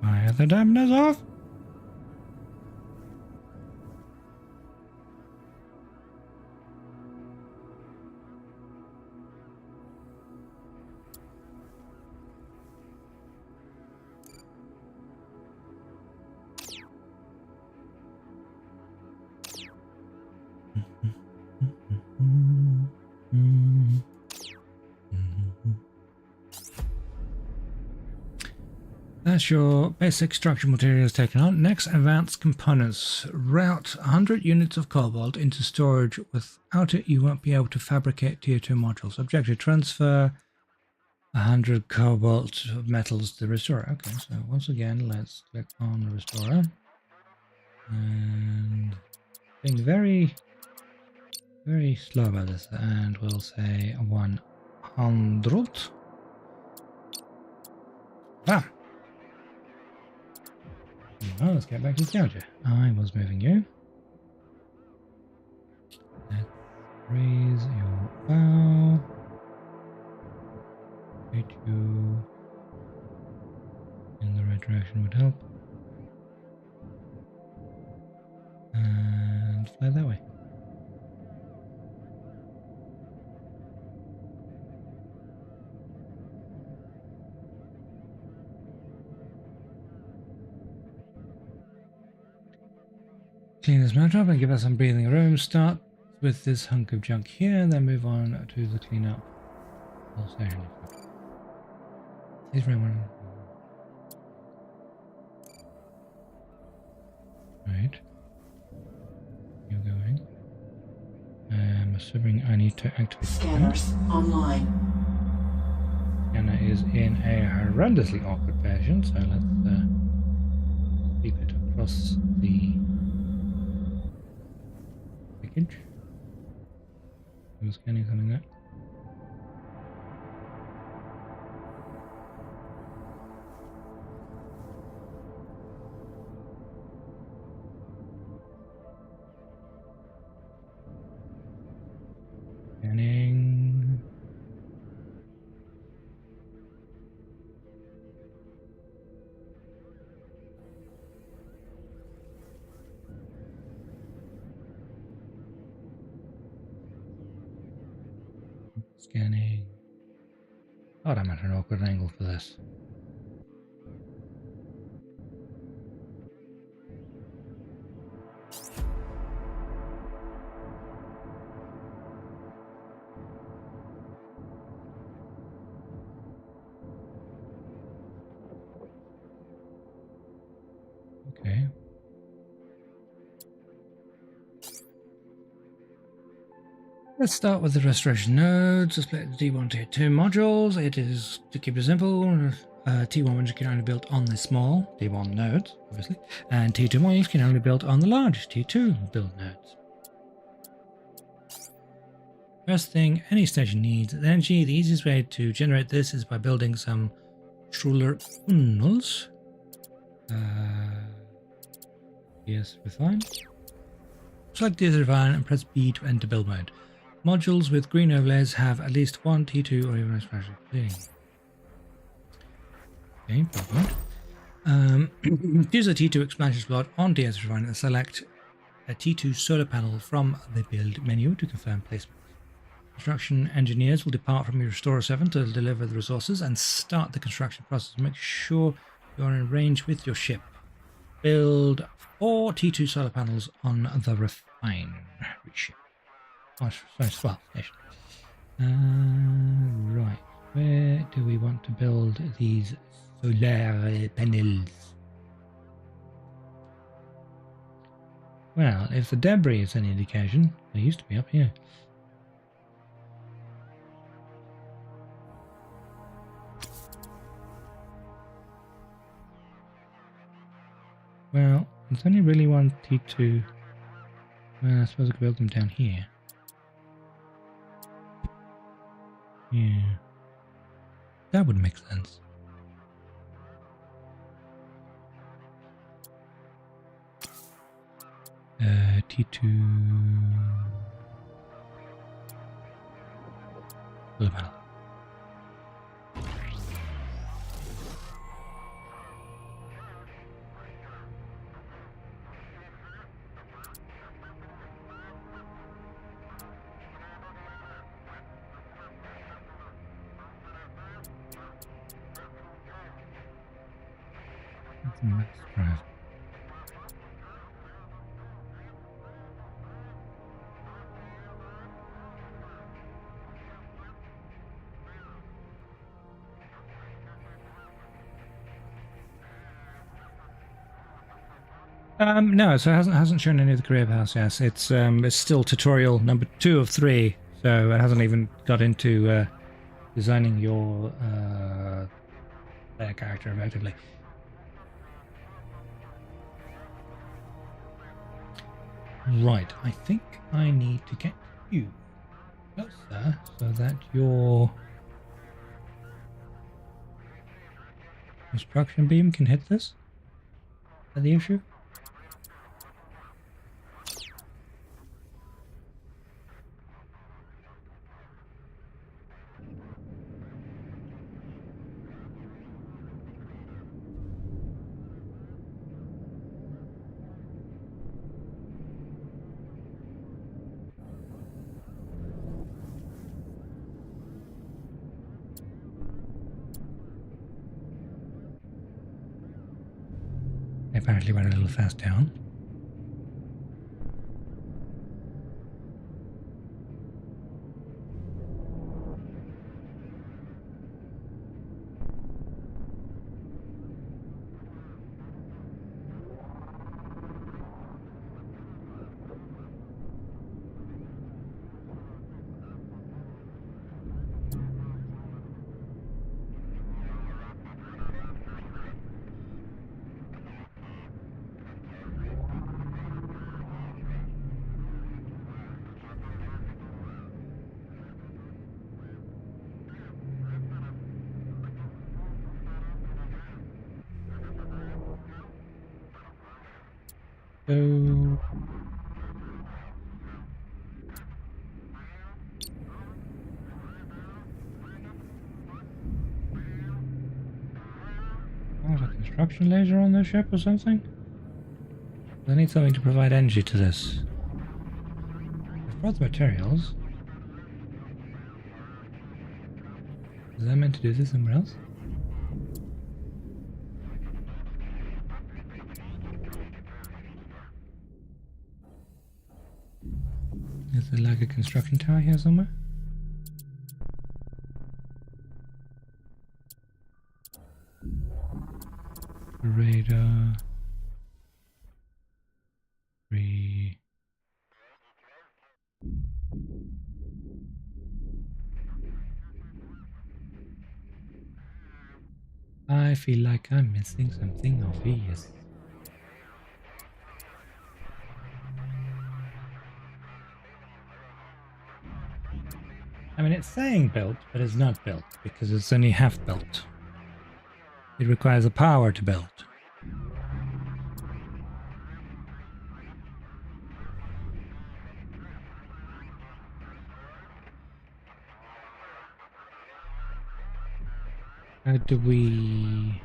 Why are the dampeners off? That's your basic structural materials taken on. Next, advanced components. Route 100 units of cobalt into storage. Without it, you won't be able to fabricate tier 2 modules. Objective transfer 100 cobalt metals to the restorer. Okay, so once again, let's click on the restorer. And being very, very slow about this. And we'll say 100. Bam! Well, let's get back to the scavenger. I was moving you. Let's raise your bow. Hit you in the right direction would help. And fly that way. Clean this mount up and give us some breathing room. Start with this hunk of junk here, then move on to the cleanup whole station. Please remember. assuming I need to activate Scanners online. Scanner is in a horrendously awkward version, so let's keep it across the package. I'm scanning something there. Scanning. Scanning. God, I'm at an awkward angle for this. Okay. Let's start with the restoration nodes. Let's split the T1 to 2 modules. It is, to keep it simple, T1 modules can only be built on the small T1 nodes, obviously, and T2 modules can only be built on the large T2 build nodes. First thing any station needs is energy. The easiest way to generate this is by building some Schruller tunnels. Yes, refine. Select DS refine and press B to enter build mode. Modules with green overlays have at least one T2 or even a special thing. Okay, build mode. Use a T2 expansion slot on DS refine and select a T2 solar panel from the build menu to confirm placement. Construction engineers will depart from your Restorer 7 to deliver the resources and start the construction process. Make sure you are in range with your ship. Build 4 T2 solar panels on the refinery ship. Oh, sorry, well, station. Right, where do we want to build these solar panels? Well, if the debris is any indication, they used to be up here. Well, there's only really one T2. Well, I suppose I could build them down here. Yeah. That would make sense. T2... solar panel. Max drive. No, so it hasn't shown any of the career paths. Yes, it's still tutorial number 2 of 3, so it hasn't even got into designing your player character effectively. Right, I think I need to get you closer so that your construction beam can hit this. Is that the issue? I apparently went a little fast down. go. Oh, a construction laser on the ship or something? I need something to provide energy to this. I've brought the materials. Was I meant to do this somewhere else? Is there like a construction tower here somewhere? Radar. 3. I feel like I'm missing something obvious. I mean, it's saying built, but it's not built because it's only half built. It requires a power to build. How do we...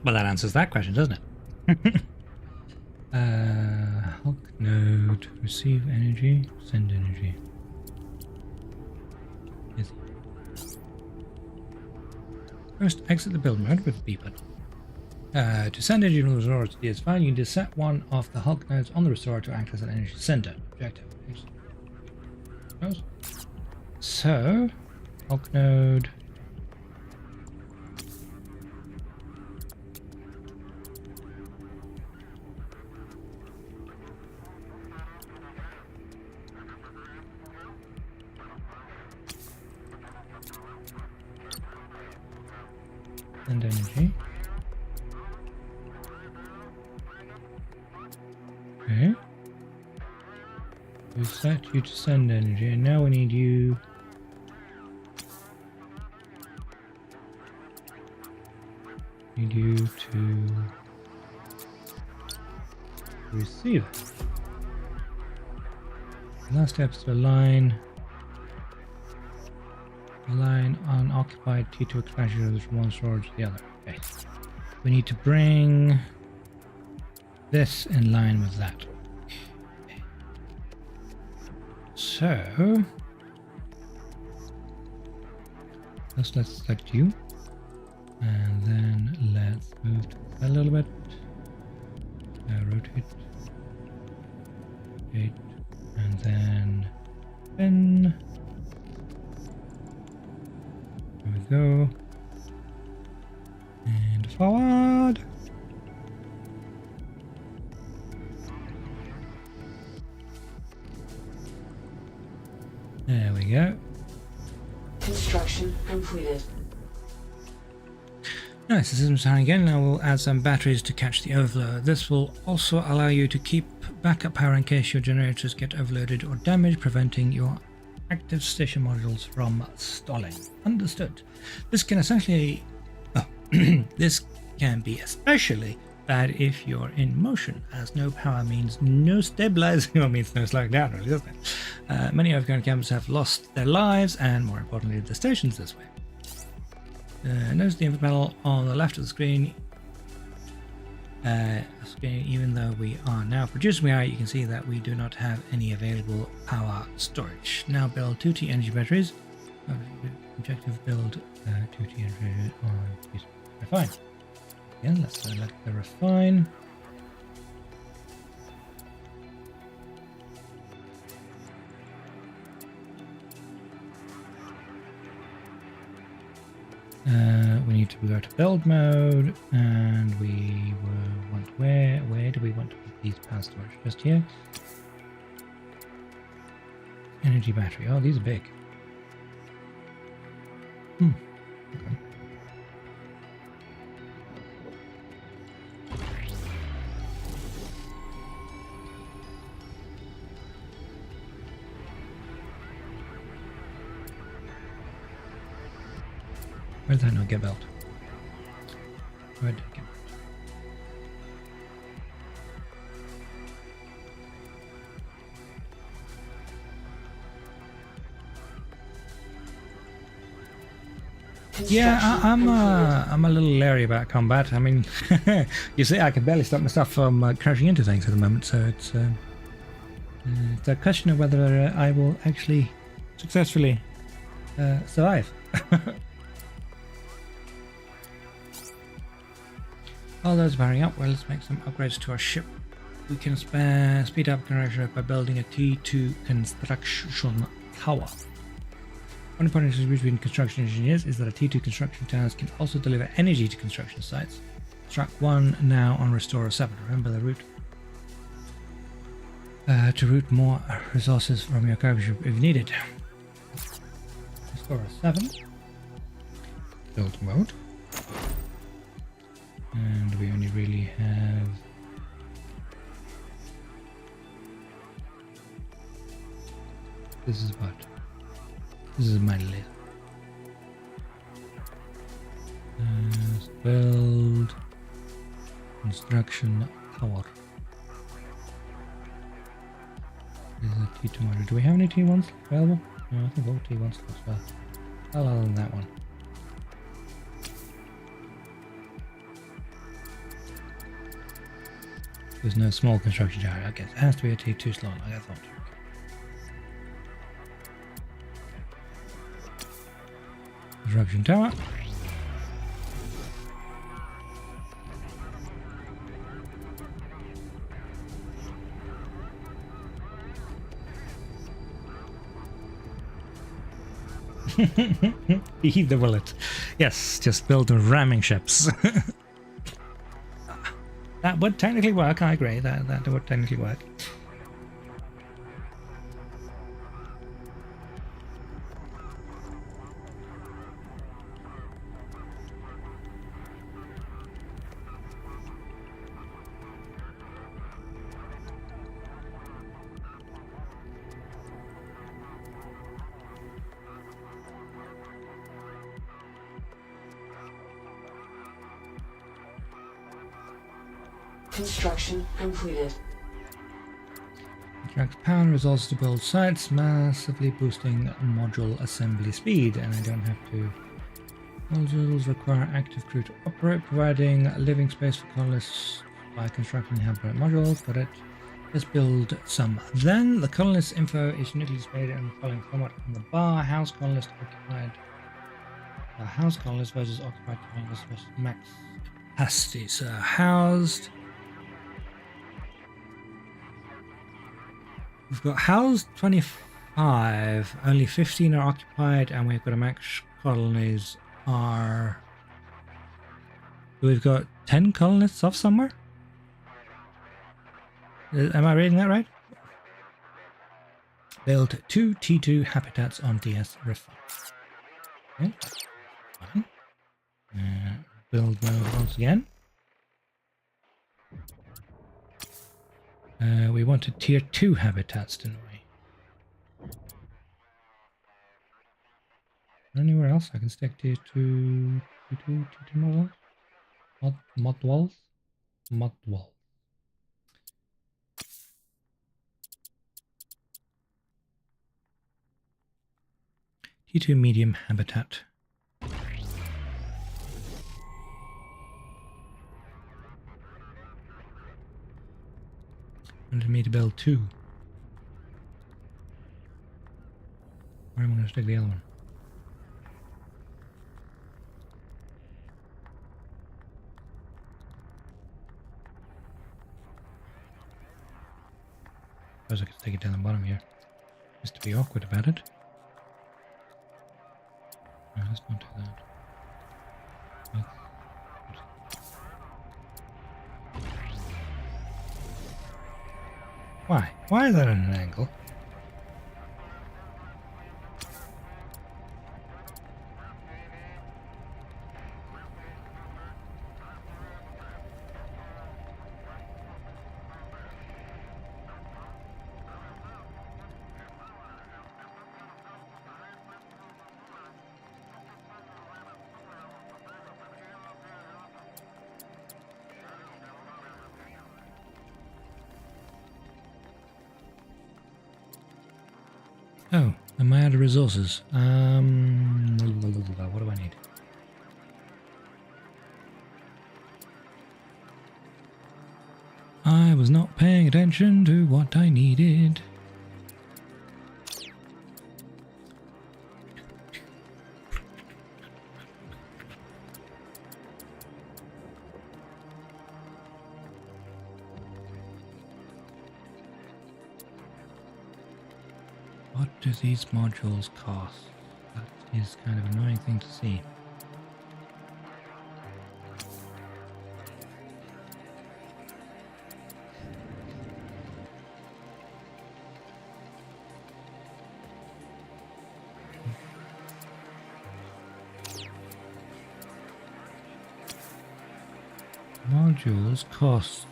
Well, that answers that question, doesn't it? Hulk node, receive energy, send energy. Yes. First, exit the build mode with the B button. To send energy from the restorer to DS5, you need to set one of the Hulk nodes on the restorer to act as an energy sender. Objective. So, Hulk node. Send energy. Okay. We set you to send energy, and now we need you. Need you to receive it. Last step is to align unoccupied T2 expansion from one storage to the other. Okay. We need to bring this in line with that. Okay. So first let's select you. And then let's move to a little bit. Rotate. Rotate. And then spin. There we go. And forward. There we go. Construction completed. Nice, the system's on again. Now we'll add some batteries to catch the overflow. This will also allow you to keep backup power in case your generators get overloaded or damaged, preventing your active station modules from stalling. Understood. This can essentially... Oh, this can be especially bad if you're in motion, as no power means no stabilizing, or means no slowing down, really, doesn't it? Many overgrown campers have lost their lives, and more importantly, the stations this way. Notice the info panel on the left of the screen. Even though we are now producing power, you can see that we do not have any available power storage. Now build 2T energy batteries. Objective build 2T energy batteries on refine. Again, let's select the refine. We need to go to build mode, and we want where do we want to put these power storage? Just here. Energy battery. Oh, these are big. Okay. Where did that not get built? Where did it get built? Yeah, I'm a little leery about combat. I mean, you see, I can barely stop myself from crashing into things at the moment, so it's a question of whether I will actually successfully survive. While those are powering up, well, let's make some upgrades to our ship. We can speed up construction by building a T2 construction tower. One important difference between construction engineers is that a T2 construction towers can also deliver energy to construction sites. Track 1 now on Restorer 7. Remember the route. To route more resources from your cargo ship if needed. Restorer 7. Build mode. And we only really have this is my list. Build construction tower. This is a T2 module. Do we have any T1s available? No, I think all T1s as well. Other than that one. There's no small construction tower. I guess it has to be a T2 slot, like I thought. Construction tower. Heed the bullet. Yes, just build ramming ships. That would technically work, I agree. That would technically work. Construction completed. Attracts power resources to build sites, massively boosting module assembly speed, and I don't have to. Modules require active crew to operate, providing living space for colonists by constructing habitat modules. Got it. Let's build some. Then the colonist info is uniquely displayed and following somewhat on the bar. House colonist occupied. House colonist versus occupied colonist versus max capacity. So housed. We've got housed 25, only 15 are occupied, and we've got a max colonies are. We've got 10 colonists off somewhere? Am I reading that right? Build 2 T2 habitats on DS Refine. Okay, fine. Build mode once again. We wanted tier 2 habitats, didn't we? Anywhere else I can stick tier 2 models? Mod walls? Mod wall. T2 medium habitat. Wanted me to build 2. Where am I going to stick the other one? Suppose I could stick it down the bottom here. Just to be awkward about it. No, let's not do that. Why is that at an angle? Oh, am I out of resources? What do I need? I was not paying attention to what I needed. What do these modules cost? That is kind of an annoying thing to see. Modules cost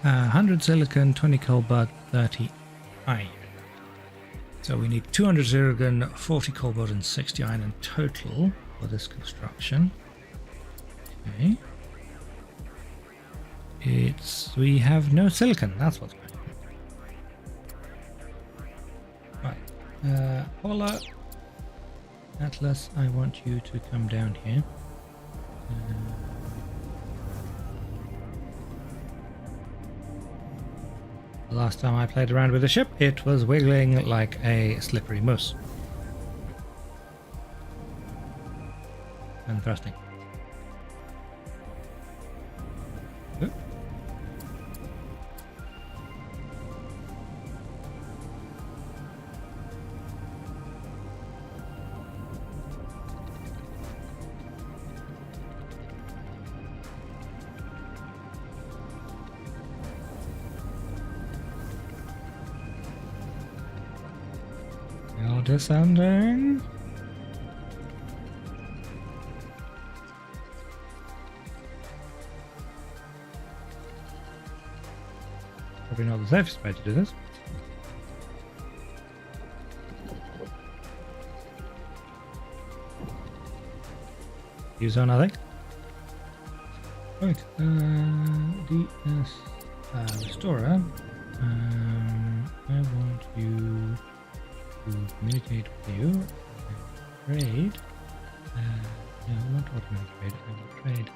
100 silicon, 20 cobalt, 30 iron. So we need 200 silicon, 40 cobalt, and 60 iron in total for this construction. Okay. We have no silicon. That's what's going on. Right. Paula, Atlas, I want you to come down here. The last time I played around with the ship, it was wiggling like a slippery moose. And thrusting. Oop. You're descending. Probably not the safest way to do this. Use on, I think. Right, DS Restorer. I want you to communicate with you. Trade. No, not automatic trade. I want trade.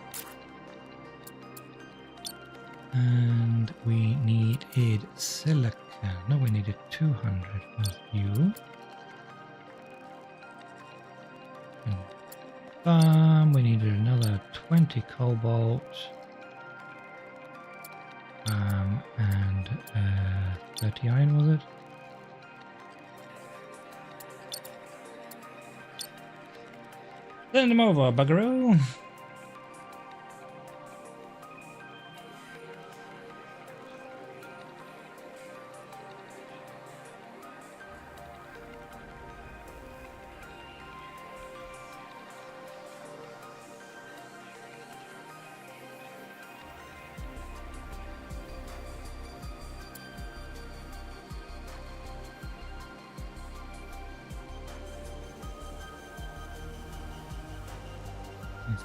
And we needed silicon. No, we needed 200 of you. And we needed another 20 cobalt. And 30 iron, was it? Send them over, buggeroo.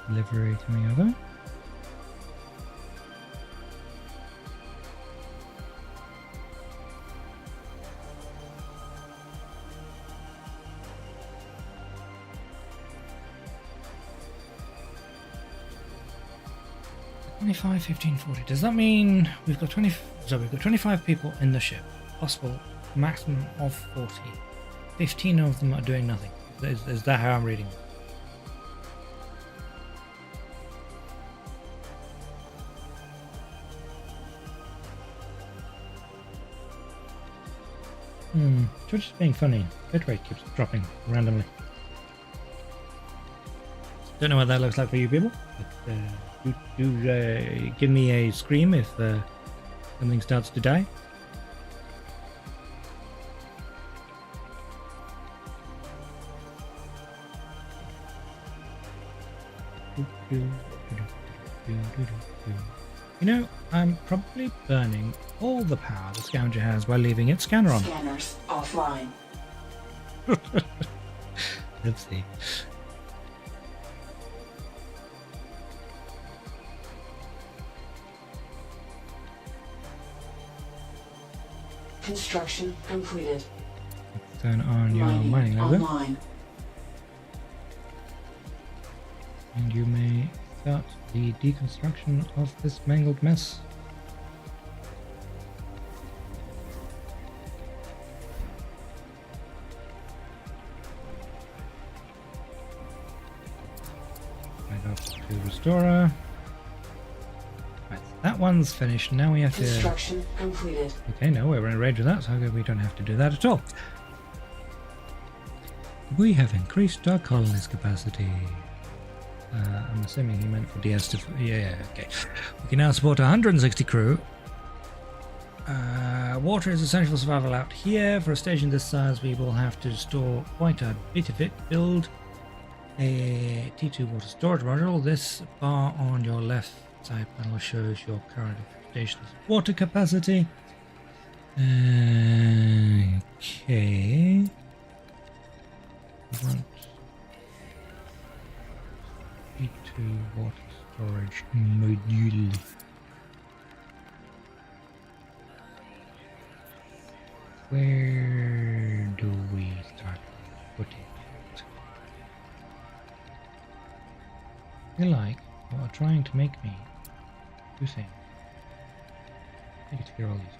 Delivery coming over. $25, $15, $40. Does that mean we've got 20? So we've got 25 people in the ship. Possible maximum of 40. 15 of them are doing nothing. Is that how I'm reading it? Twitch is being funny. Bitrate keeps dropping randomly. Don't know what that looks like for you people. But, do give me a scream if something starts to die. You know, I'm probably burning all the power the scavenger has by leaving its scanner on. Scanners offline. Let's see. Construction completed. Let's turn on your mining laser. Online. And you may start the deconstruction of this mangled mess. Right off to Restorer. Right, that one's finished. Now we have to... Construction completed. Okay, no, we're in range with that, so we don't have to do that at all. We have increased our colonist capacity. I'm assuming he meant for DS to... Yeah, okay. We can now support 160 crew. Water is essential for survival out here. For a station this size, we will have to store quite a bit of it. Build a T2 water storage module. This bar on your left side panel shows your current station's water capacity. Okay. T2 water storage module. Where do we start putting it? I feel like you are trying to make me do things. I get to hear all these things.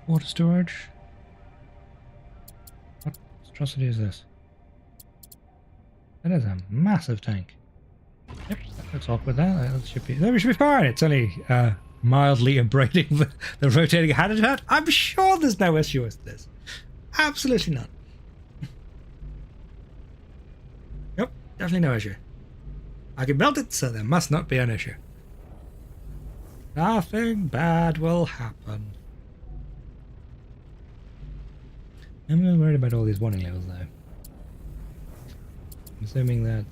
Water storage. What atrocity is this? That is a massive tank. Yep, let's talk with that. That should be fine. It's only mildly abrading the rotating habitat. I'm sure there's no issue with this. Absolutely none. Nope, definitely no issue. I can build it, so there must not be an issue. Nothing bad will happen. I'm not worried about all these warning levels, though. I'm assuming that's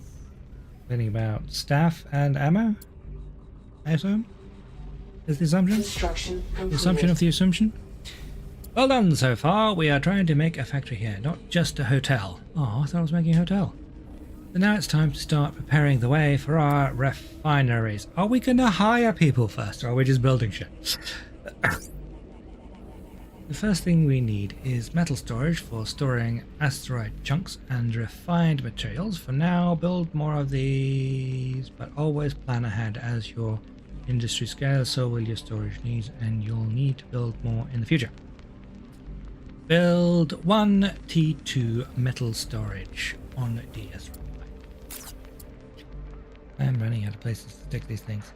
anything about staff and ammo, I assume? Is the assumption? Construction completed. The assumption of the assumption? Well done so far. We are trying to make a factory here, not just a hotel. Oh, I thought I was making a hotel. So now it's time to start preparing the way for our refineries. Are we going to hire people first, or are we just building shit? The first thing we need is metal storage for storing asteroid chunks and refined materials. For now, build more of these, but always plan ahead. As your industry scales, so will your storage needs, and you'll need to build more in the future. Build 1 T2 metal storage on DS. I'm running out of places to stick these things.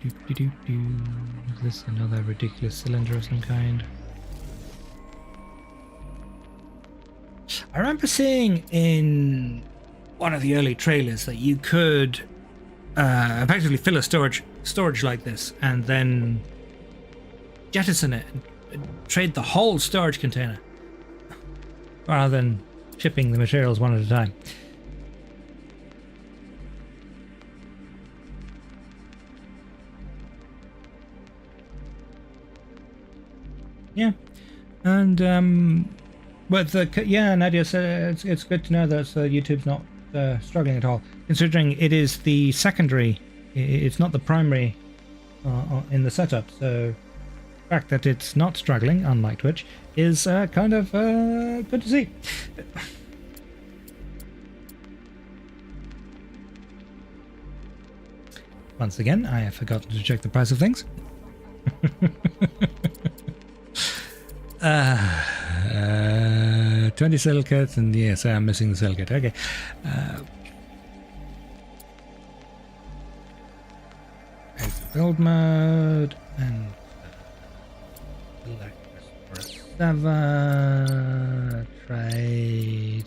Is this another ridiculous cylinder of some kind? I remember seeing in one of the early trailers that you could effectively fill a storage like this and then jettison it and trade the whole storage container rather than shipping the materials one at a time. Yeah, and Nadia said it's good to know that YouTube's not struggling at all, considering it is the secondary, it's not the primary in the setup. So the fact that it's not struggling, unlike Twitch, is kind of good to see. Once again, I have forgotten to check the price of things. 20 silicates, and yes, I'm missing the silicate. Okay. build mode and select server, trade,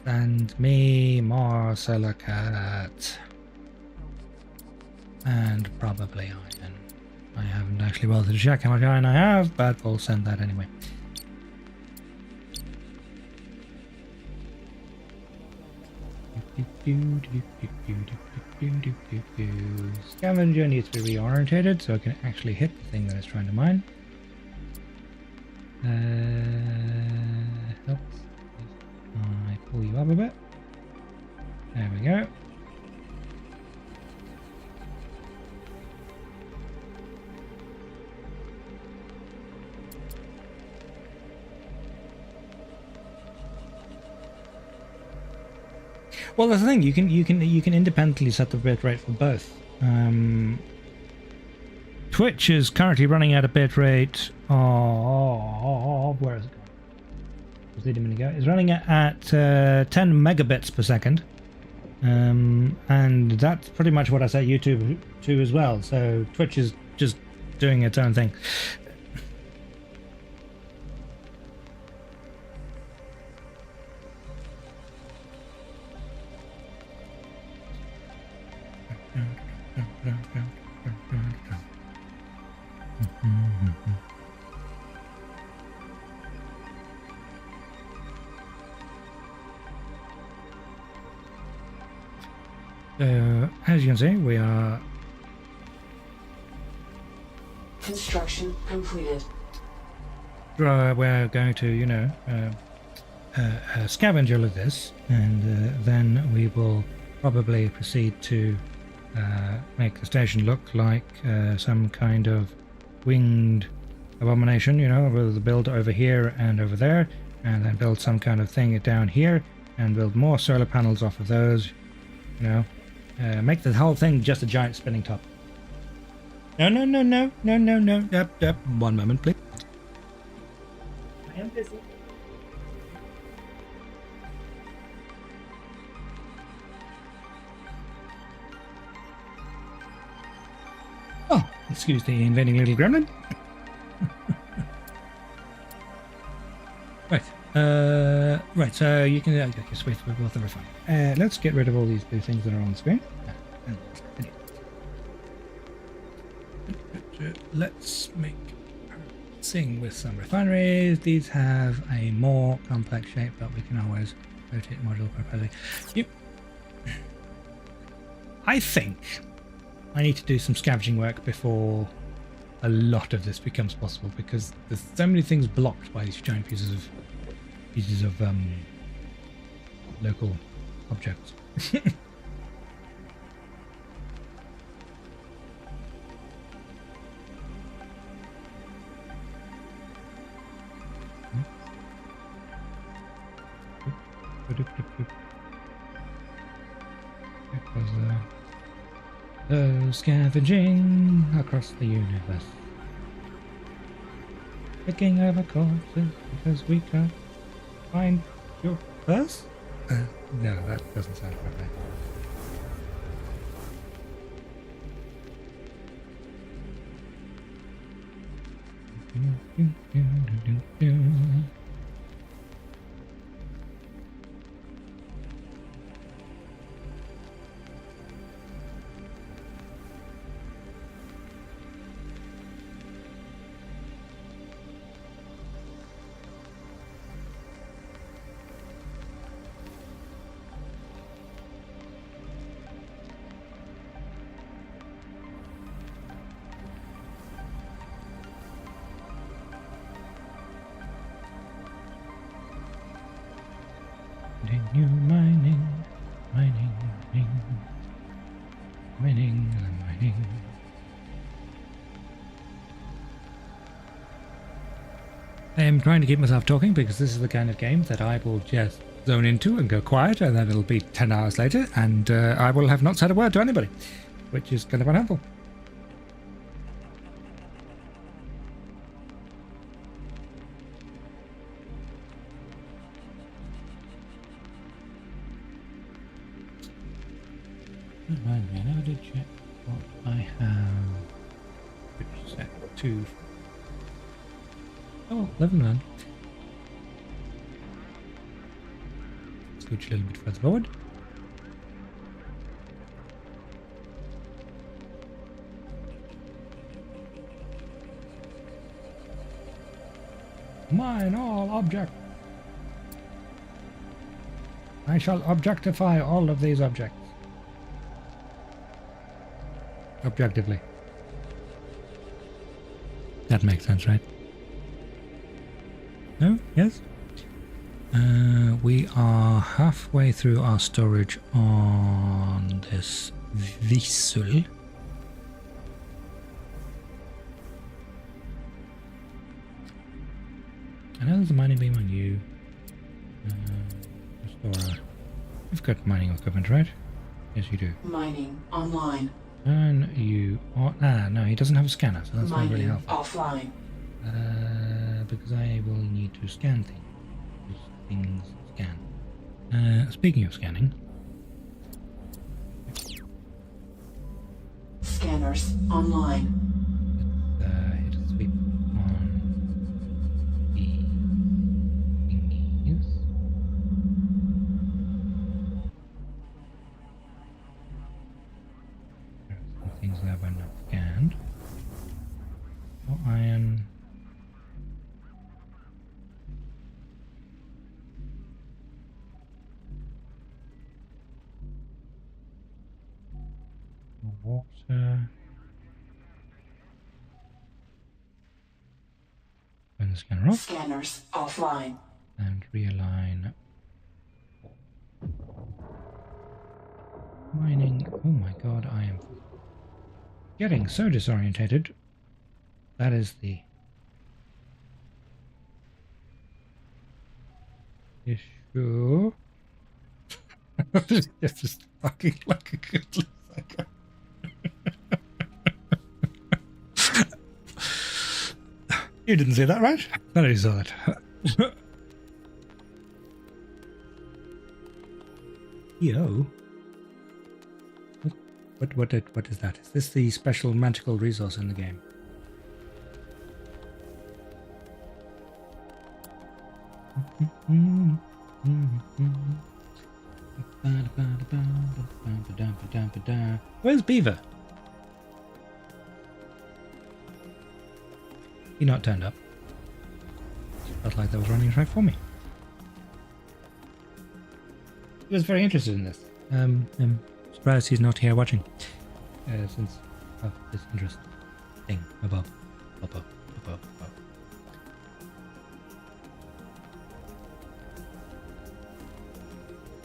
send me more silicate, and probably iron. I haven't actually bothered to check how much iron I have, but we'll send that anyway. Scavenger needs to be reorientated so I can actually hit the thing that it's trying to mine. Helps if I pull you up a bit. There we go. Well, that's the thing. You can independently set the bitrate for both. Twitch is currently running at a bitrate of where is it going? It was a minute ago. It's running at 10 megabits per second, and that's pretty much what I set YouTube to as well. So Twitch is just doing its own thing. So, as you can see, we are... Construction completed. We're going to, you know, scavenge all of this, and then we will probably proceed to make the station look like some kind of winged abomination, you know, with the build over here and over there, and then build some kind of thing down here, and build more solar panels off of those, you know. Make the whole thing just a giant spinning top. No. Yep. 1 moment, please. I am busy. Oh, excuse the invading little gremlin. Right. Right, so you can... I guess we'll have to refine. Let's get rid of all these blue things that are on the screen. Let's make sing with some refineries. These have a more complex shape, but we can always rotate module properly. Yep. I think I need to do some scavenging work before a lot of this becomes possible, because there's so many things blocked by these giant pieces of local objects. Scavenging across the universe, picking over corpses because we can't find your purse? No, that doesn't sound right. Continue mining. I am trying to keep myself talking because this is the kind of game that I will just zone into and go quiet, and then it'll be 10 hours later and I will have not said a word to anybody, which is kind of unhelpful. what I have. Which set 2. Oh, living land. Scooch a little bit further forward. Mine all object. I shall objectify all of these objects. Objectively. That makes sense, right? No? Yes? We are halfway through our storage on this vessel. I know there's a mining beam on you. Restorer. You've got mining equipment, right? Yes, you do. Mining online. And you are... no, he doesn't have a scanner, so that's not really Mining helpful. offline. Because I will need to scan things. Things scan. Speaking of scanning... Scanners online. Let's hit a sweep on the thingies. There are some things that were not scanned. Oh, iron. Water. Turn the scanner off Scanners offline. and realign. Mining. Oh my god, I am getting so disorientated. That is the issue. It's just fucking like a good psycho. You didn't see that, right? None of you saw that. Yo. What is that? Is this the special magical resource in the game? Where's Beaver? He not turned up. Felt like that was running right for me. He was very interested in this. I'm surprised he's not here watching. Since of this interest thing above.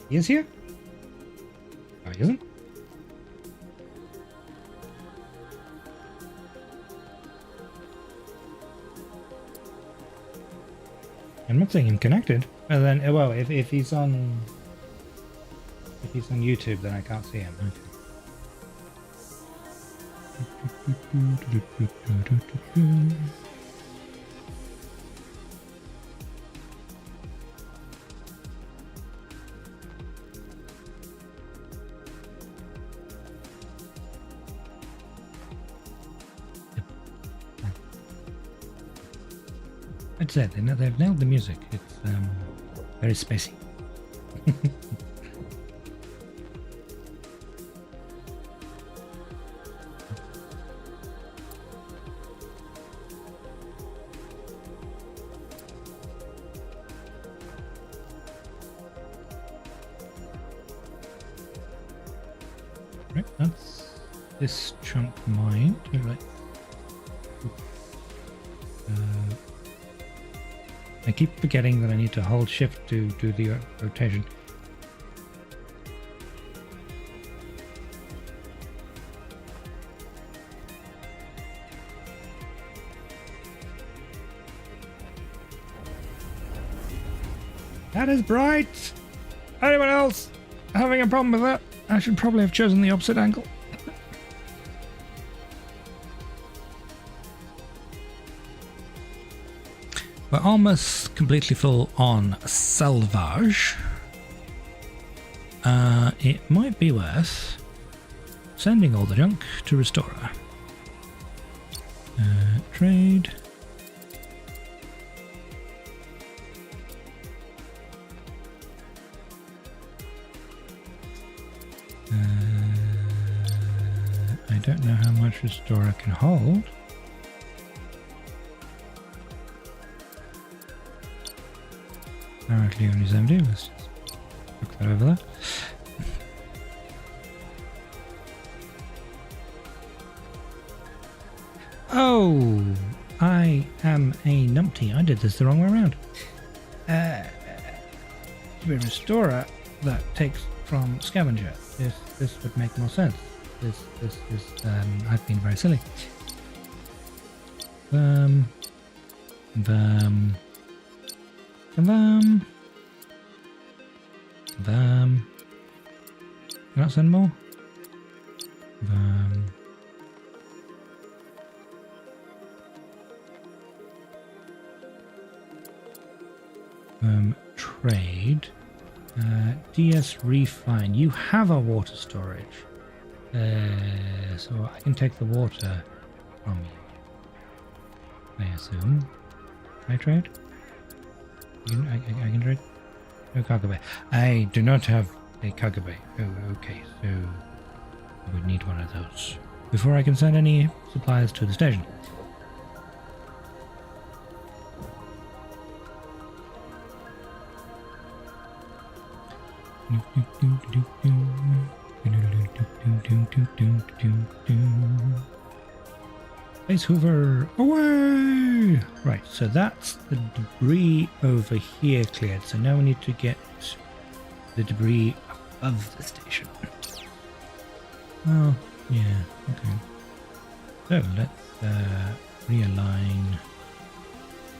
He is here? Oh, he isn't? I'm not seeing him connected. Well, then, well, if he's on YouTube, then I can't see him. Okay. I'd say they've nailed the music. It's very spacey. Right, that's this chunk mined. Right. I keep forgetting that I need to hold shift to do the rotation. That is bright! Anyone else having a problem with that? I should probably have chosen the opposite angle. We're almost completely full on salvage. It might be worth sending all the junk to Restorer. Trade. I don't know how much Restorer can hold. Currently only 70. Let's just look that over there. Oh, I am a numpty. I did this the wrong way around. To be a Restorer that takes from Scavenger. This would make more sense. This is I've been very silly. Can I send more? Trade. DS Refine. You have a water storage. So I can take the water from you, I assume. Can I trade? I can trade? No cargo bay. I do not have a cargo bay. Oh, okay. So I would need one of those before I can send any supplies to the station. Space Hoover, away! Right, so that's the debris over here cleared. So now we need to get the debris above the station. Oh, yeah, okay. So let's realign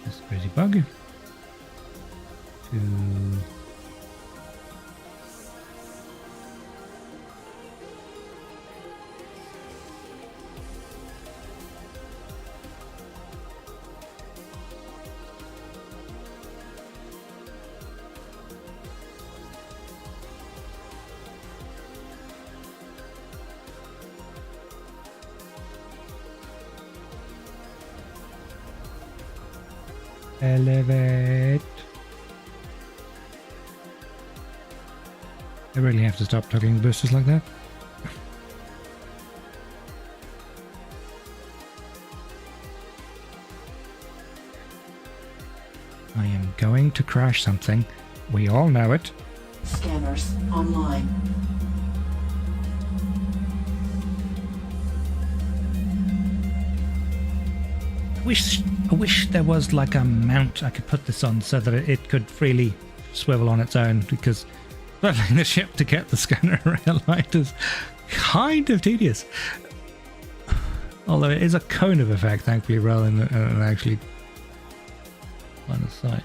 this crazy bug to elevate. I really have to stop talking boosters like that. I am going to crash something. We all know it. Scanners online. I wish there was like a mount I could put this on so that it could freely swivel on its own, because leveling the ship to get the scanner realigned is kind of tedious. Although it is a cone of effect, thankfully, rather than actually line of sight.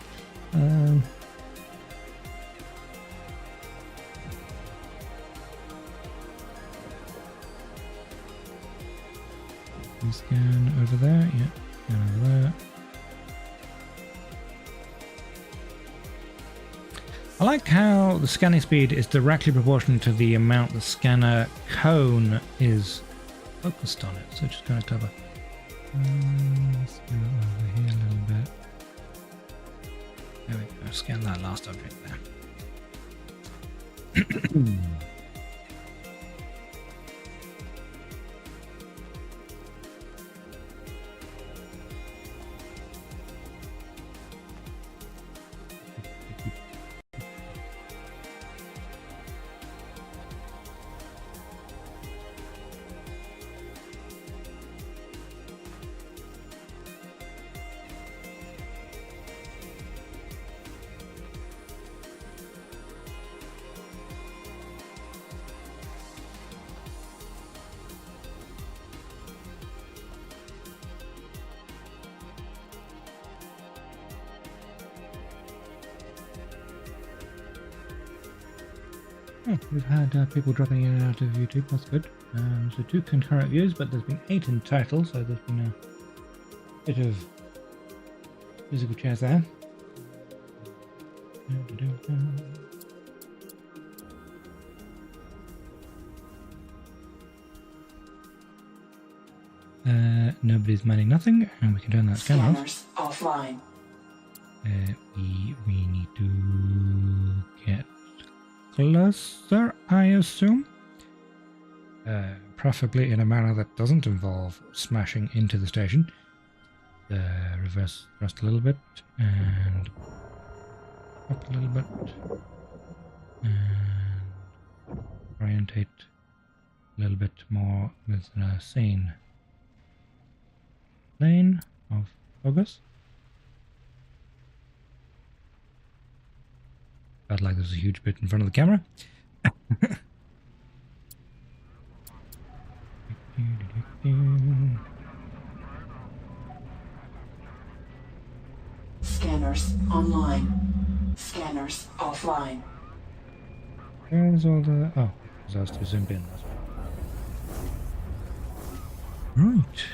Scan over there, yeah. Over there. I like how the scanning speed is directly proportional to the amount the scanner cone is focused on it, so it's just kind of clever. Let's go over here a little bit. There we go, scan that last object there. Oh, we've had people dropping in and out of YouTube, that's good. So 2 concurrent views, but there's been 8 in total, so there's been a bit of musical chairs there. Nobody's mining nothing, and we can turn that scanner off. Scanners offline. We need to get closer, I assume. Preferably in a manner that doesn't involve smashing into the station. Reverse thrust a little bit, and up a little bit, and orientate a little bit more with a sane plane of focus. Felt like there's a huge bit in front of the camera. Scanners online. Scanners offline. Where's all the... Oh, because I was too zoomed in. Right.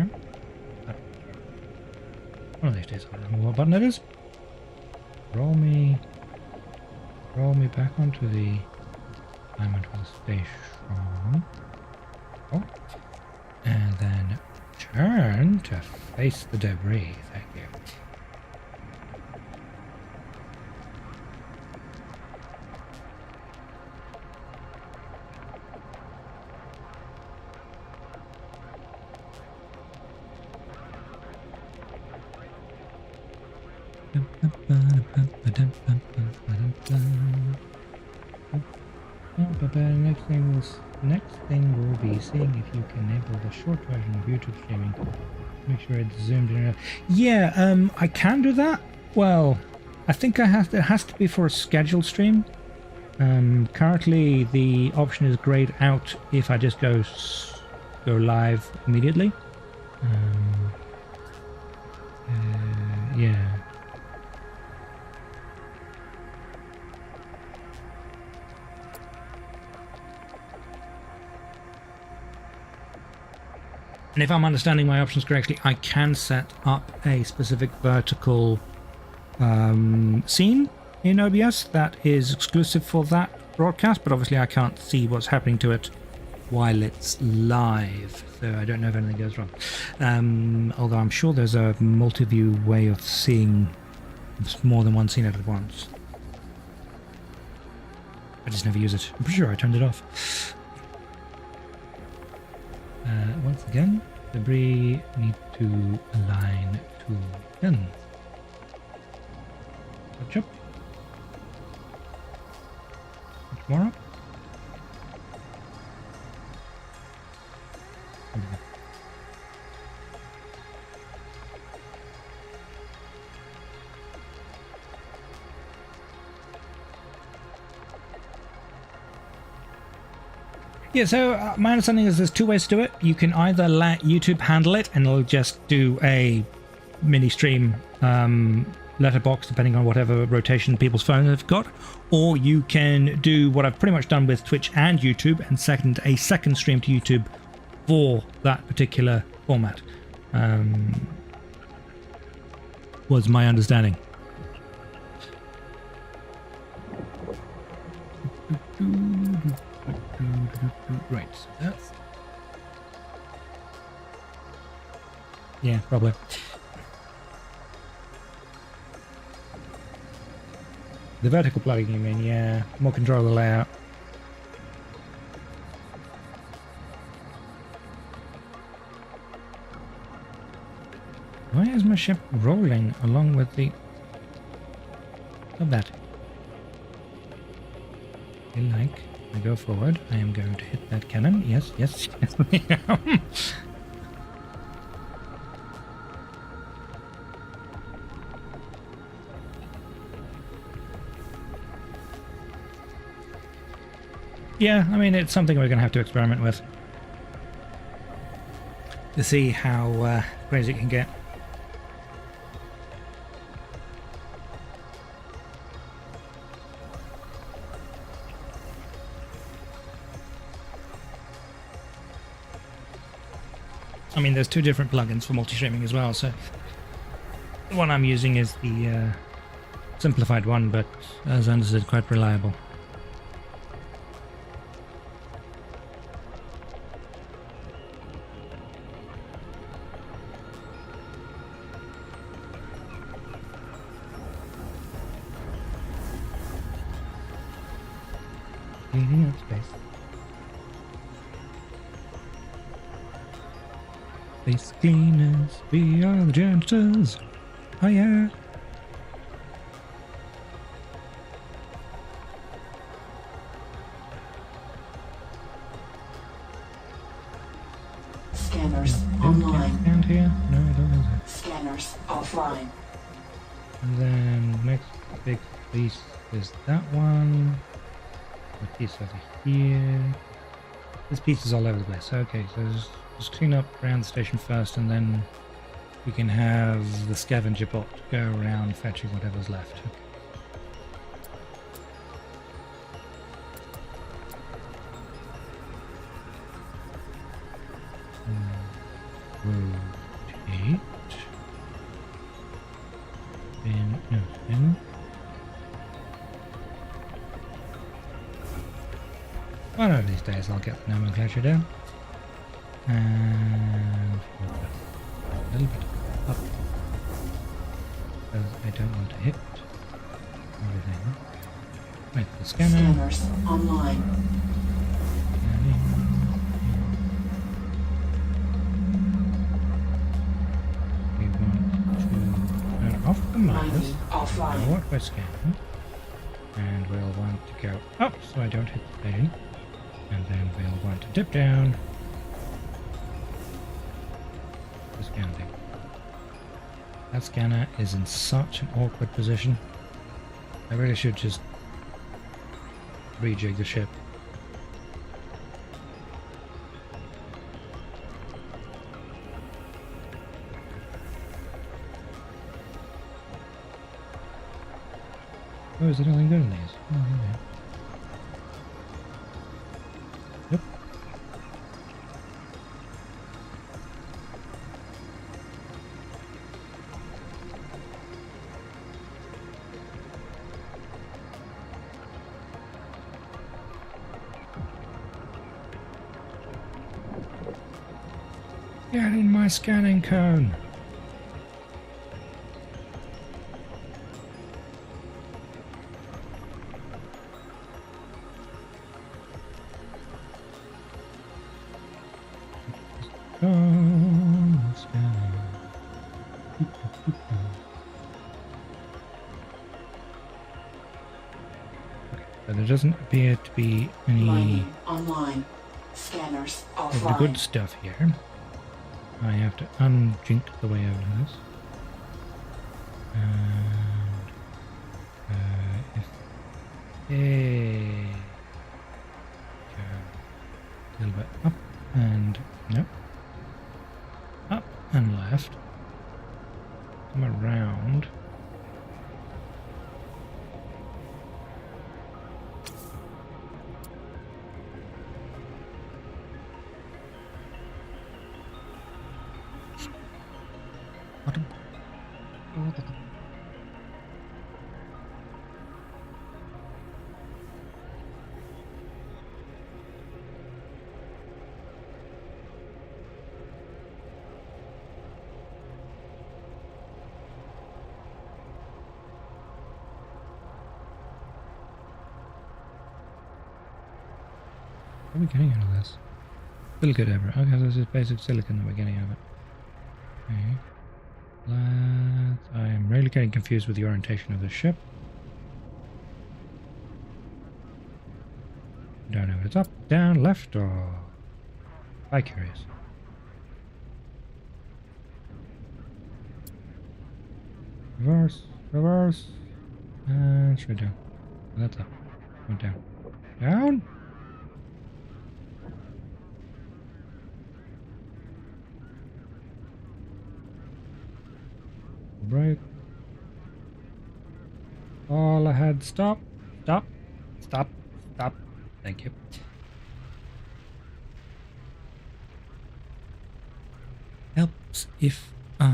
No. One of these days I don't know what button it is. Roll me back onto the alignment for the station. Oh. And then turn to face the debris. Thank you. Next thing we'll be seeing if you can enable the short version of YouTube streaming. Make sure it's zoomed in enough. Yeah, I can do that. Well, I think I have to, it has to be for a scheduled stream. Currently the option is grayed out if I just go live immediately. Yeah. And if I'm understanding my options correctly, I can set up a specific vertical scene in OBS that is exclusive for that broadcast, but obviously I can't see what's happening to it while it's live, so I don't know if anything goes wrong. Although I'm sure there's a multi-view way of seeing more than one scene at once. I just never use it. I'm pretty sure I turned it off. Once again, debris need to align to pins. Touch up. Much more up. Yeah, so my understanding is there's two ways to do it. You can either let YouTube handle it and it'll just do a mini stream letterbox depending on whatever rotation people's phones have got, or you can do what I've pretty much done with Twitch and YouTube and second a second stream to YouTube for that particular format. Was my understanding. Right, so that's... Yeah, probably. The vertical plugging, you mean? Yeah, more control of the layout. Why is my ship rolling along with the... Stop that. Like, I go forward, I am going to hit that cannon. Yes, yes, yes, I am. Yeah, I mean, it's something we're going to have to experiment with to see how crazy it can get. I mean, there's two different plugins for multi-streaming as well, so the one I'm using is the simplified one, but as understood, quite reliable. Cleaning up space. Space cleaners, we are the janitors. Oh yeah. Scanners Didn't online. get scanned here? No, I don't think so. Scanners offline. And then next big piece is that one. A piece over here. This piece is all over the place. Okay, so just clean up around the station first, and then we can have the scavenger bot go around fetching whatever's left. Rotate. Spin. No, spin. One of these days I'll get the nomenclature down. And a little bit up. Because I don't want to hit everything. Right, the scanner. Scanners online. We want to turn off the minus. Mining offline. What we're scanning. And we'll want to go up so I don't hit the station. And then we'll want to dip down. The scan thing. That scanner is in such an awkward position. I really should just rejig the ship. Oh, is there anything good in these? Oh, yeah. Yep. Get in my scanning cone. But there doesn't appear to be any Mining online. Scanners of the offline. good stuff here. I have to unjink the way over this. And if they go a little bit up and nope, up and left, come around. What are we getting out of this? Silicate ever. Okay, this is basic silicon that we're getting out of it. Okay. I am really getting confused with the orientation of the ship. Don't know if it's up, down, left, or... I'm curious. Reverse, reverse, and straight down. That's up. Went down. Down? brake. All ahead. Stop. Stop. Stop. Stop. Thank you. Helps if I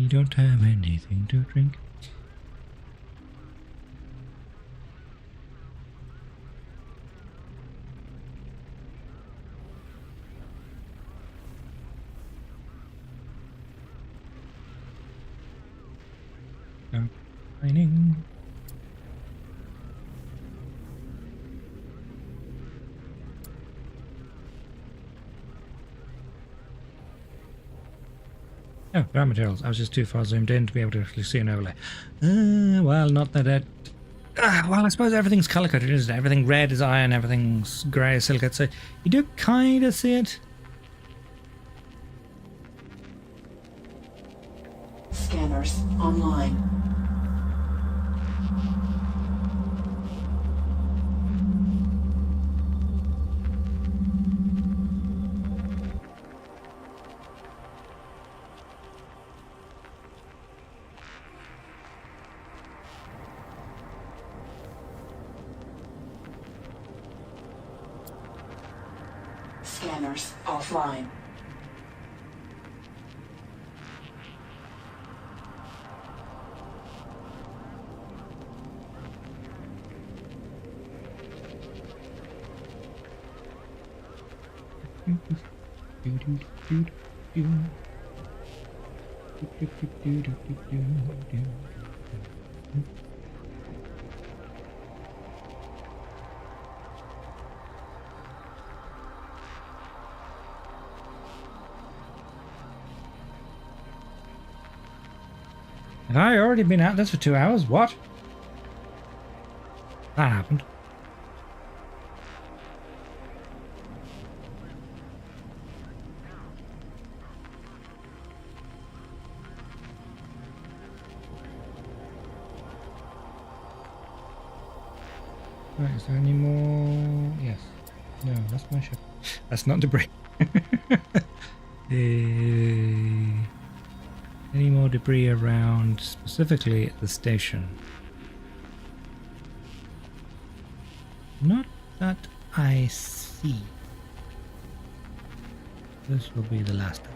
don't have anything to drink. Mining. Oh, ground materials. I was just too far zoomed in to be able to actually see an overlay. Well, not that it... well, I suppose everything's color-coded, isn't it? Everything red is iron, everything's grey is silicate, so you do kind of see it. Scanners online. Scanners offline. Have I already been at this for 2 hours? What? That happened. Right, is there any more? Yes. No, that's my ship. That's not debris. Any more debris around, specifically at the station? Not that I see. This will be the last of it.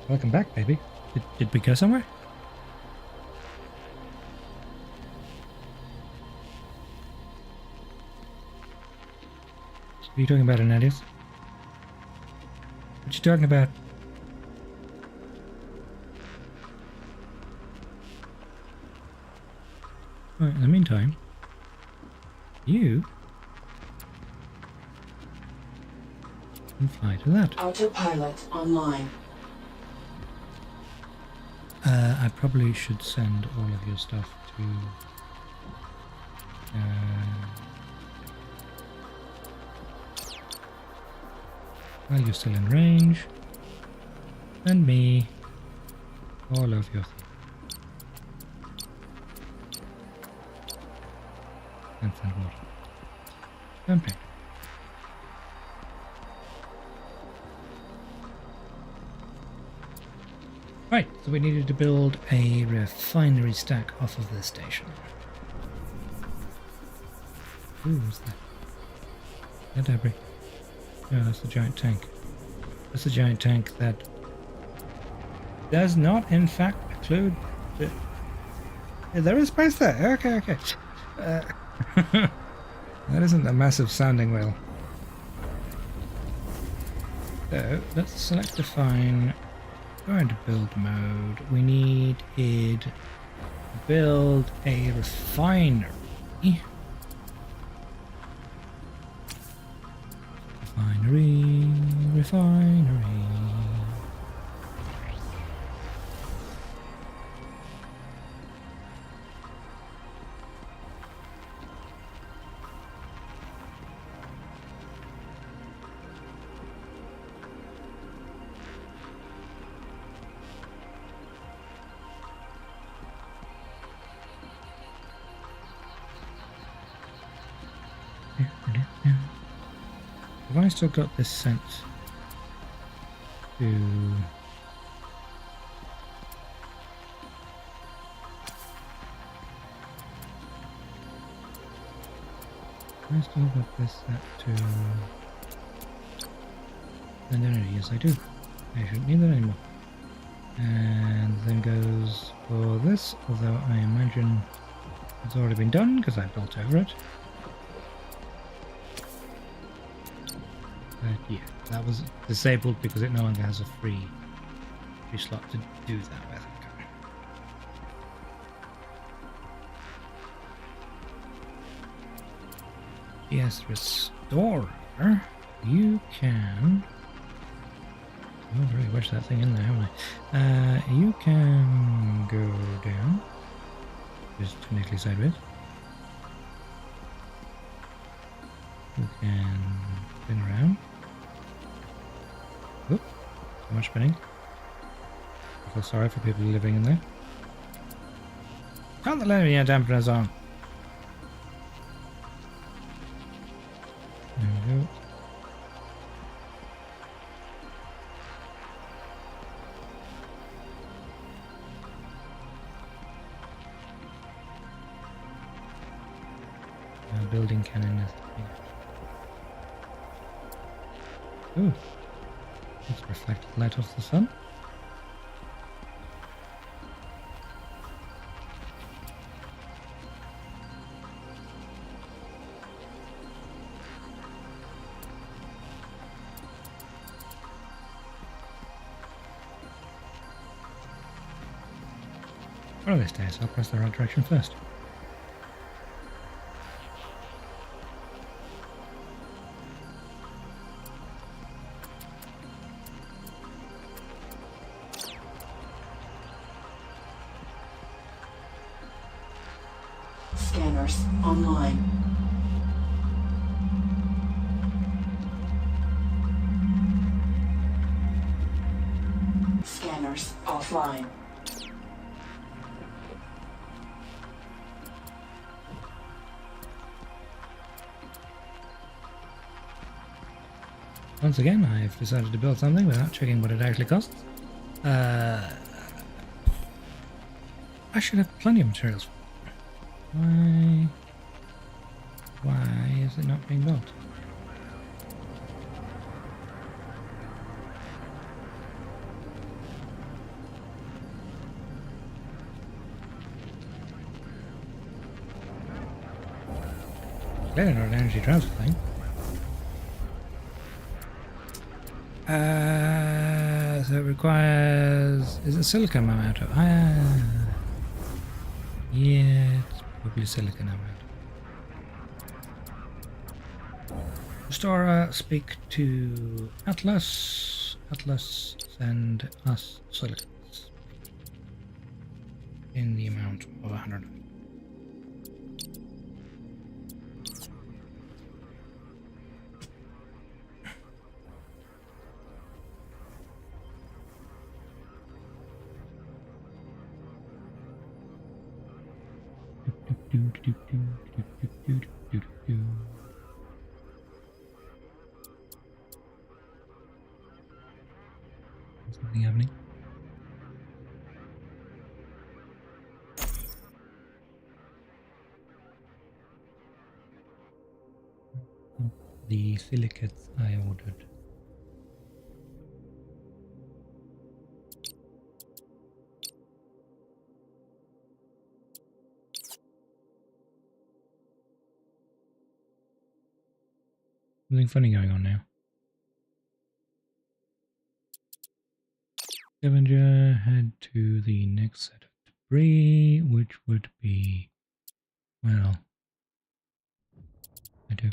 Welcome back, baby. Did we go somewhere? What are you talking about, Anadius? What you talking about? Alright, in the meantime, you can fly to that. Autopilot online. I probably should send all of your stuff to... while you're still in range, send me all of your things. And send water. Don't pay. Right, so we needed to build a refinery stack off of this station. Ooh, what's that? That debris. No, that's the giant tank. That's the giant tank that does not, in fact, include the... Yeah, there is space there. Okay, okay. That isn't a massive sounding wheel. So, let's select define. Go into build mode. We need it to build a refinery. Refinery. Have I still got this sent to... I still got this set to... Yes, I do. I shouldn't need that anymore. And then goes for this, although I imagine it's already been done because I built over it. But yeah, that was disabled because it no longer has a free slot to do that with. Yes, Restorer, you can... I've really wished that thing in there, haven't I? You can go down, just technically sideways. You can spin around. Oop, too much spinning. I feel sorry for people living in there. Can't the linear dampeners on? There we go. Building cannon is ooh, it's reflected light off the sun. One of these days I'll press the right direction first. Scanners online. Scanners offline. Once again, I've decided to build something without checking what it actually costs. I should have plenty of materials. Why is it not being built? Clearly not an energy transfer thing. So it requires... Is it silicon I'm out of? Yeah, it's probably silicon I'm out of. Restorer, speak to Atlas. Atlas, send us silicons. In the amount of 100. Something happening. The silicates I ordered. Something funny going on now. Scavenger, head to the next set of debris, which would be, well, I do.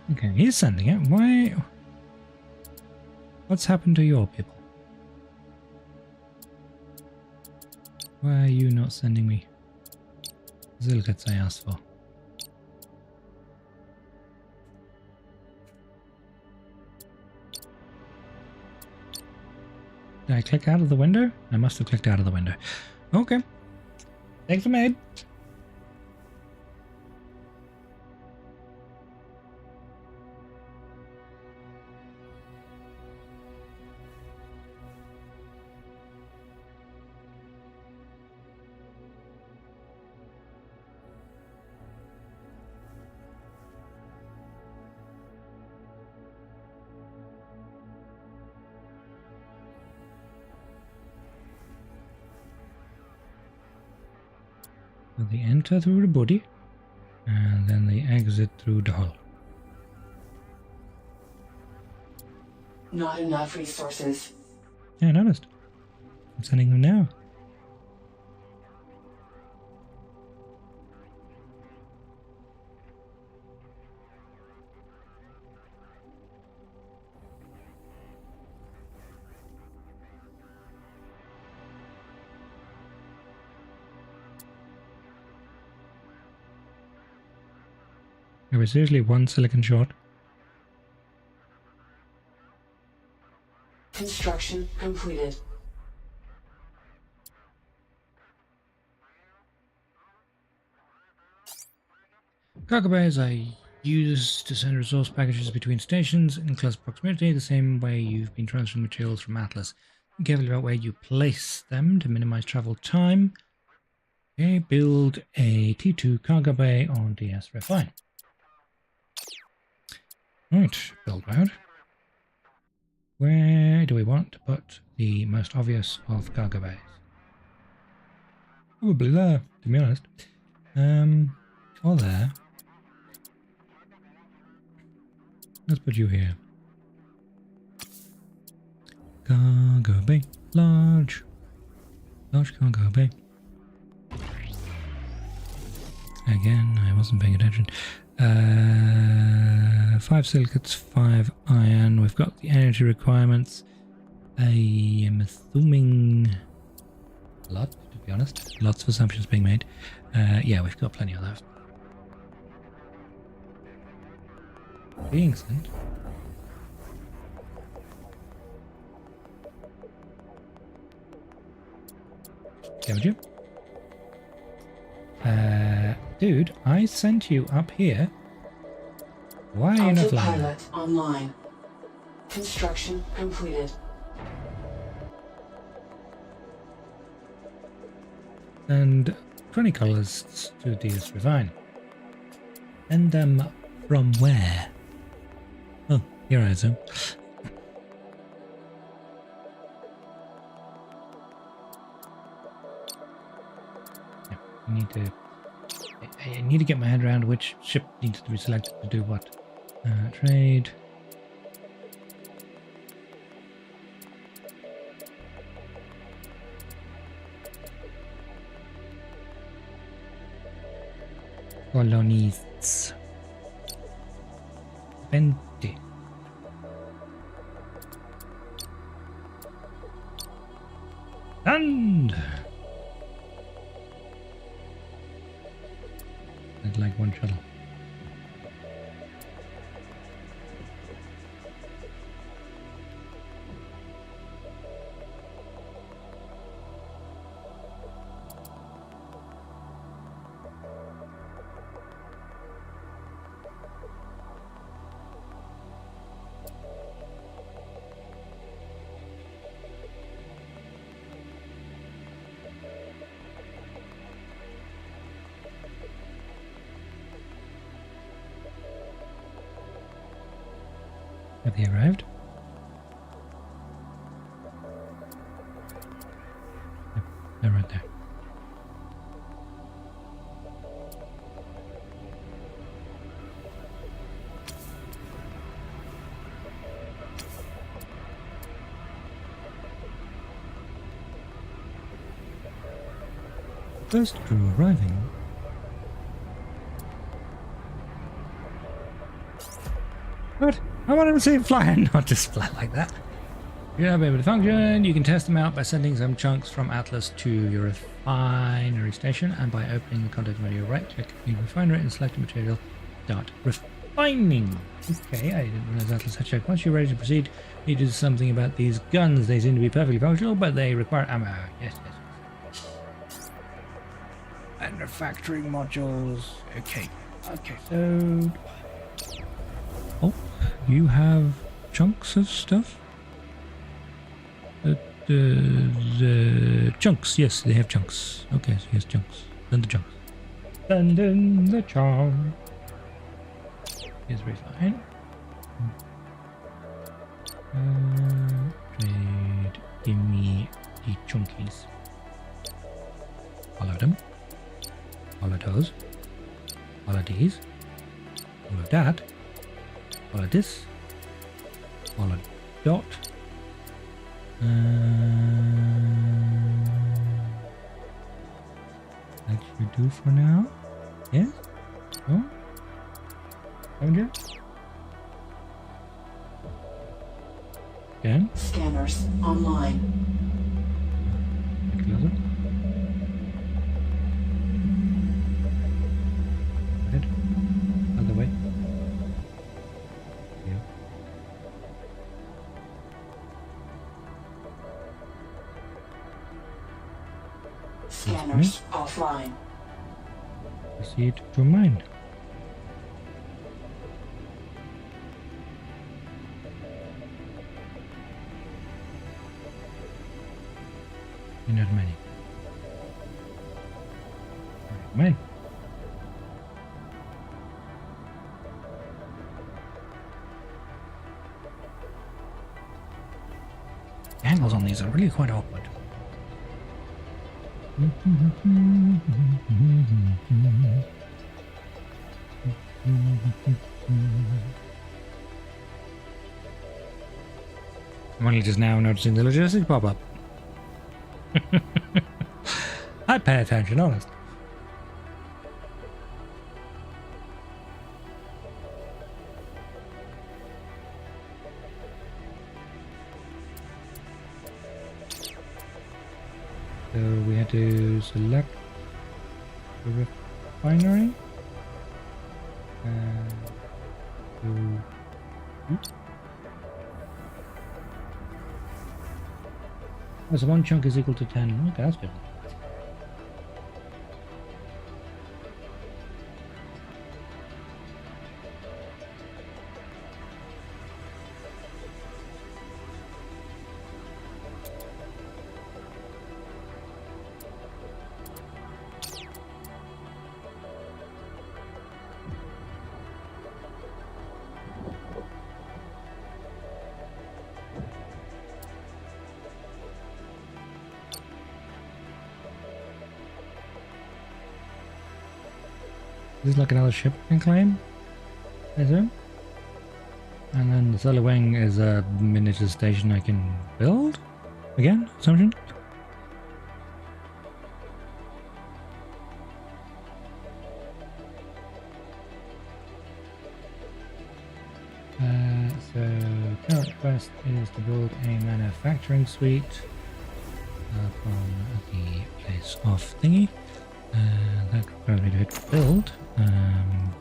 Okay, he's sending it. Why? What's happened to your people? Why are you not sending me Zilkets I asked for? Did I click out of the window? I must have clicked out of the window. Okay. Thanks for made. So they enter through the body, and then they exit through the hull. Not enough resources. Yeah, I noticed. I'm sending them now. There was seriously one silicon short. Construction completed. Cargo bays are used to send resource packages between stations in close proximity, the same way you've been transferring materials from Atlas. Be careful about where you place them to minimize travel time. Okay, build a T2 cargo bay on DS Refine. Right, build mode. Where do we want to put the most obvious of cargo bays? Probably there, to be honest. Or there. Let's put you here. Cargo bay, large cargo bay. Again, I wasn't paying attention. 5 silicates, 5 iron. We've got the energy requirements. I am assuming a lot, to be honest. Lots of assumptions being made. Yeah, we've got plenty of those. Being sent. Would you? Dude, I sent you up here. Why are you not flying? Autopilot online. Construction completed. And chronicles to DS Refine. And from where? Oh, here I zoom. I need to get my head around which ship needs to be selected to do what. Trade. Colonists. 20. And I'd like one shuttle. Have they arrived? Yep, they're right there. First crew arriving. What? I wanted to see it fly and not just fly like that. You have able to function. You can test them out by sending some chunks from Atlas to your refinery station, and by opening the contact menu, right-click the refinery and select the material. Start refining. Okay, I didn't realize Atlas had checked. Once you're ready to proceed, you need to do something about these guns. They seem to be perfectly functional, but they require ammo. Yes. Manufacturing modules. Okay, so... Oh, you have chunks of stuff? The chunks, yes, they have chunks. Okay, so he has chunks. Then the chunks. Send in the chunk. Here's refine. Trade. Give me the chunkies. Follow them. Follow those. Follow these. Follow that. Follow this. Follow dot. That should do for now. Yes? No? Haven't you? Again? Scanners online. Close it. Good. Other way. Yeah. Scanners offline. Proceed to mine. Not many. Mine. The angles on these are really quite awkward. I'm only just now noticing the logistics pop up. I pay attention, honest. So we had to select the refinery. So one chunk is equal to 10. Okay, that's good. This is like another ship I can claim, I assume. And then the solar wing is a miniature station I can build? Again, assumption? So current quest is to build a manufacturing suite from the place of thingy. That requires me to hit build.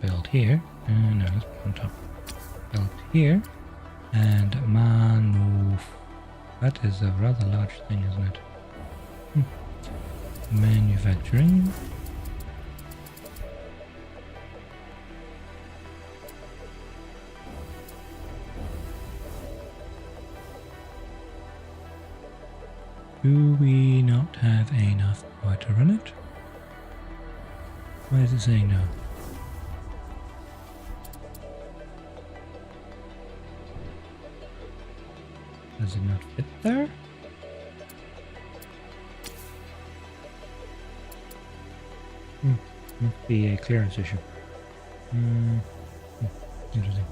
Build here. No, let's put on top. Build here. And that is a rather large thing, isn't it? Manufacturing. Do we not have enough power to run it? Why is it saying no? Does it not fit there? Must be a clearance issue. Interesting.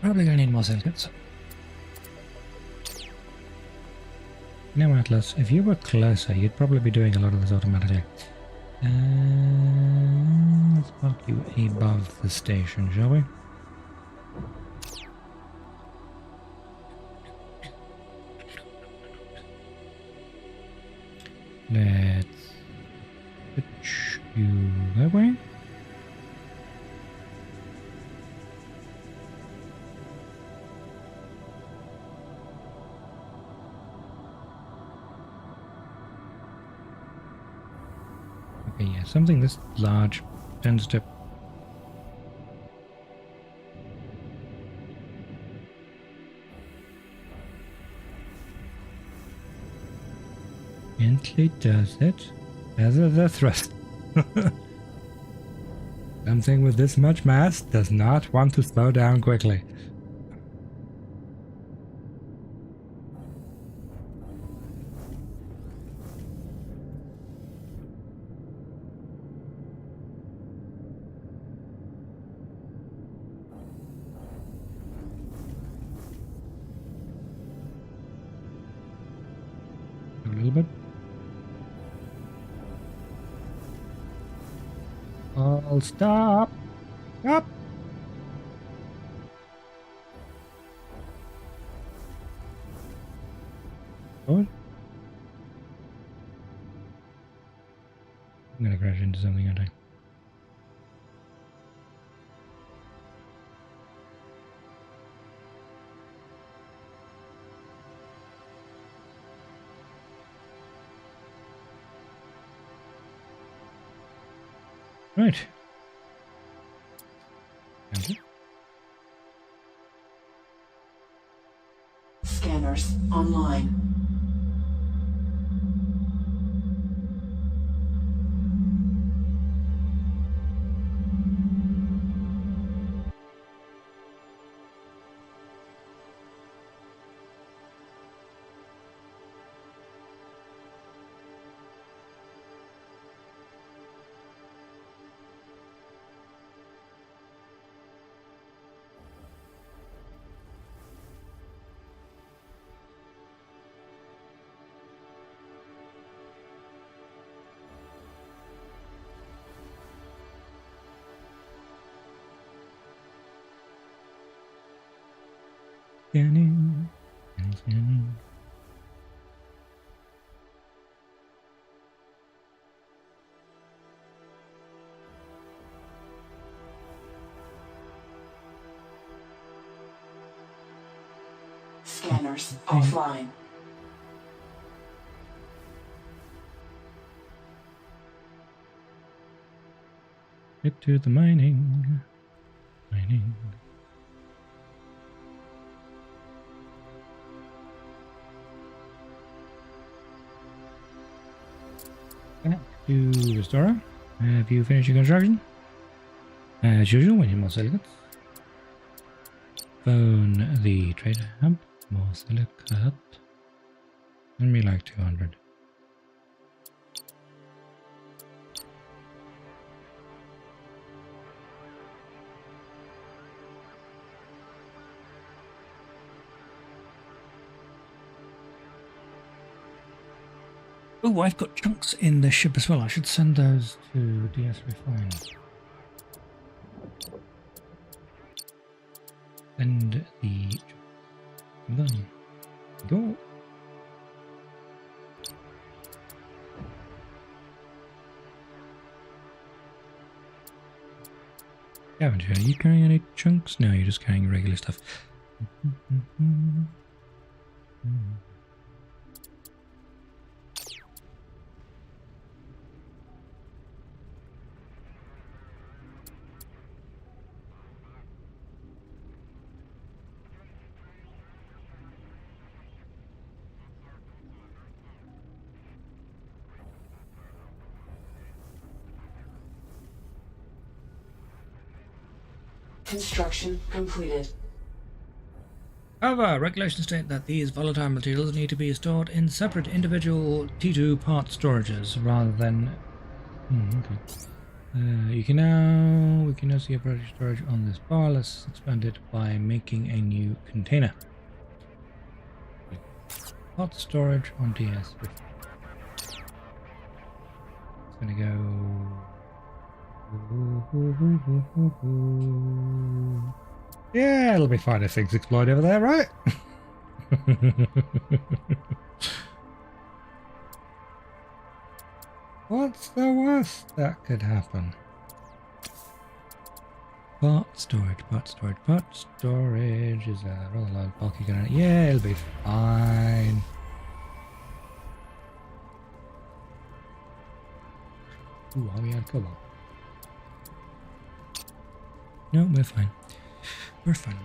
Probably gonna need more cell kits. Now, Atlas, if you were closer, you'd probably be doing a lot of this automatically. Let's park you above the station, shall we? Let's switch you that way. Okay, yeah, something this large tends to gently does it as a thrust. Something with this much mass does not want to slow down quickly. A little bit. I'll stop. Stop. What? I'm gonna crash into something, aren't I? Right. Thank you. Scanners online. Scanning. Scanning. Scanners offline. Get to the mining. Mining. Back to Restorer. Have you finished your construction? As usual, we need more silicates. Phone the trader hub. More silicate. And we like 200. Oh, I've got chunks in the ship as well. I should send those to DS Refine. Send the done. Go. Scavenger, are you carrying any chunks? No, you're just carrying regular stuff. Construction completed. However, regulations state that these volatile materials need to be stored in separate individual T2 part storages rather than... okay. We can now see a project storage on this bar. Let's expand it by making a new container. hot storage on DS3. It's gonna go. Yeah, it'll be fine if things explode over there, right? What's the worst that could happen? Pot storage. Is a rather large bulky gun. Yeah, it'll be fine. Ooh, are we out of cobalt? No, we're fine. We're fine.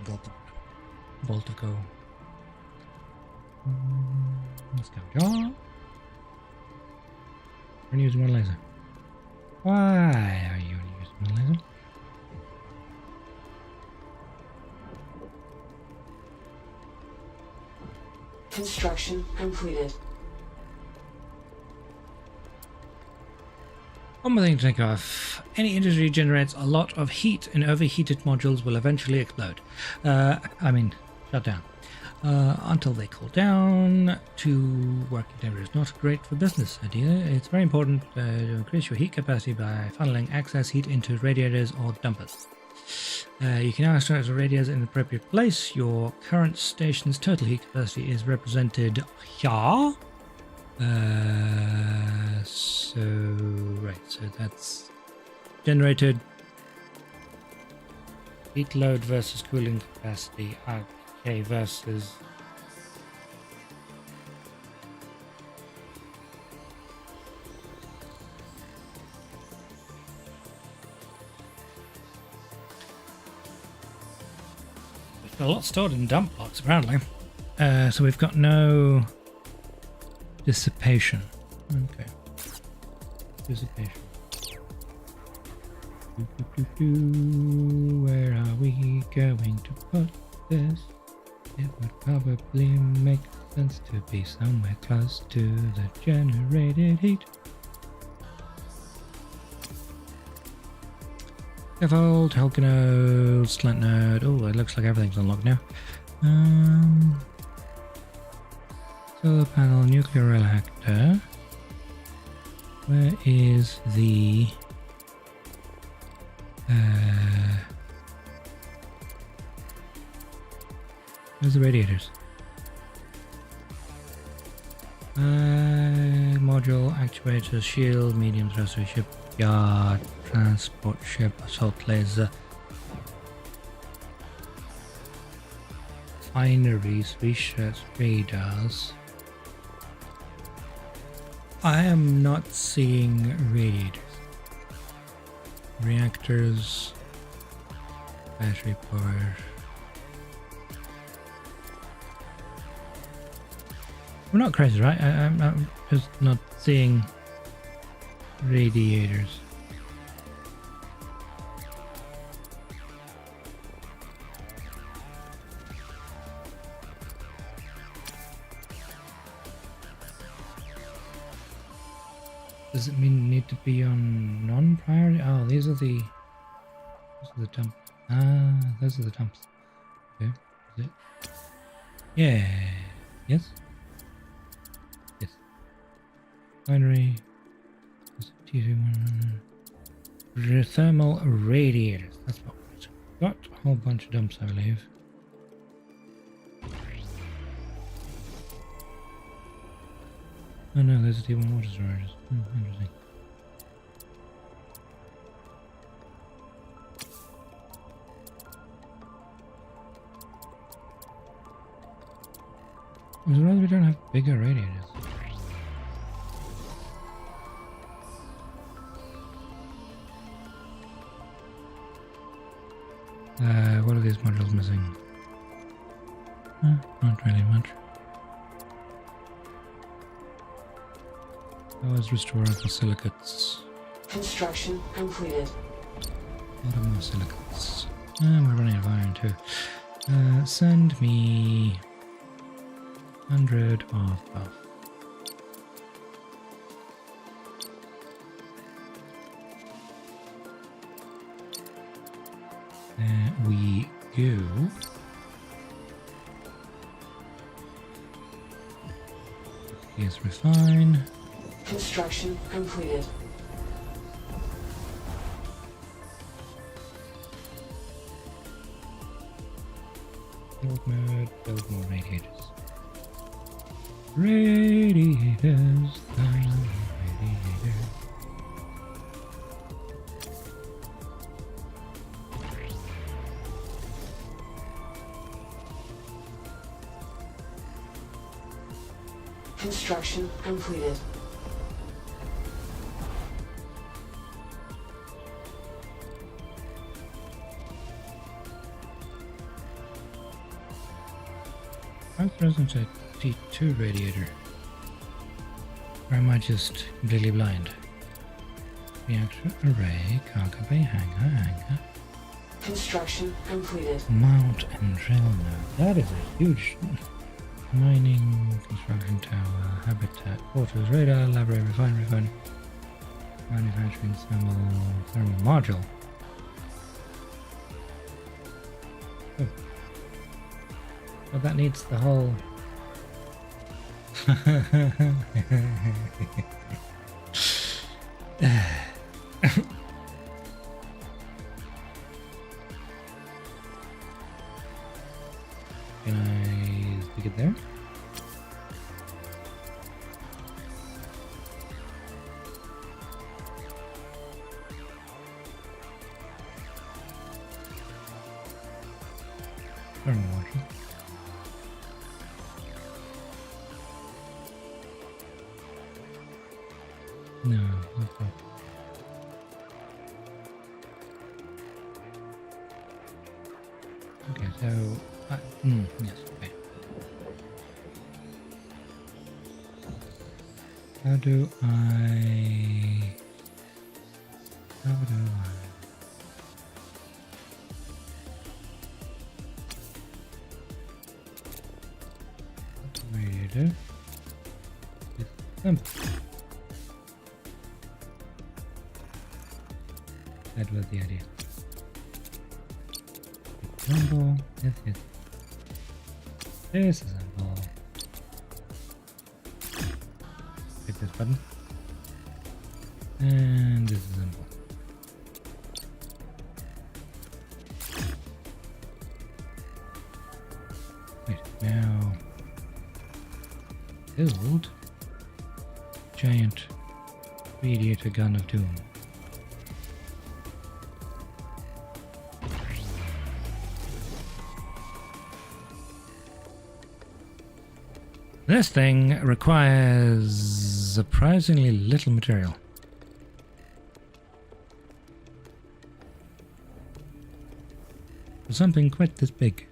Bolt to go. Let's go, John. We're using one laser. Why are you using one laser? Construction completed. One more thing to think of. Any industry generates a lot of heat and overheated modules will eventually explode. Shut down. Until they cool down to working temperature is not great for business idea. It's very important to increase your heat capacity by funneling excess heat into radiators or dumpers. You can now start the radiators in an appropriate place. Your current station's total heat capacity is represented here. So that's generated heat load versus cooling capacity. Okay, versus a lot stored in dump blocks apparently. So we've got no dissipation. Okay. Dissipation. Where are we going to put this? It would probably make sense to be somewhere close to the generated heat. Scaffold, Hulk node, slant node. Oh, it looks like everything's unlocked now. Solar panel, nuclear reactor. Where is the where's the radiators? Module, actuator, shield, medium thruster, shipyard, transport ship, assault laser, fineries, research, radars. I am not seeing radiators. Reactors, battery power. We're not crazy, right? I'm just not seeing radiators. Does it need to be on non-priority? Oh, these are the dumps. Those are the dumps. Okay, is it? Yeah. Yes. Yes. Binary. Thermal radiators. That's what we've got. A whole bunch of dumps, I believe. Oh no, there's a T1 water storage. Interesting. As long as we don't have bigger radiators. What are these modules missing? Not really much. Powers restorable silicates. Construction completed. A lot of more silicates. We're running out of iron too. Send me 100 of both. There we go. Yes, refine. Construction completed. Build mode, build more radiators. Radiators, radiators. Construction completed. Why present a T2 radiator? Or am I just completely blind? Reactor array, cargo bay, hangar. Construction completed. Mount and drill node. That is a huge mining, construction tower, habitat, quarters, radar, library, refinery, manufacturing, thermal module. Oh. Well, that needs the whole. Can I stick it there? Thermal module. No, okay. Okay, so yes, okay. How do I radiator is simple. That was the idea. Assemble. Yes. Disassemble. Hit this button. And disassemble. Wait, now build giant radiator gun of doom. This thing requires surprisingly little material. For something quite this big.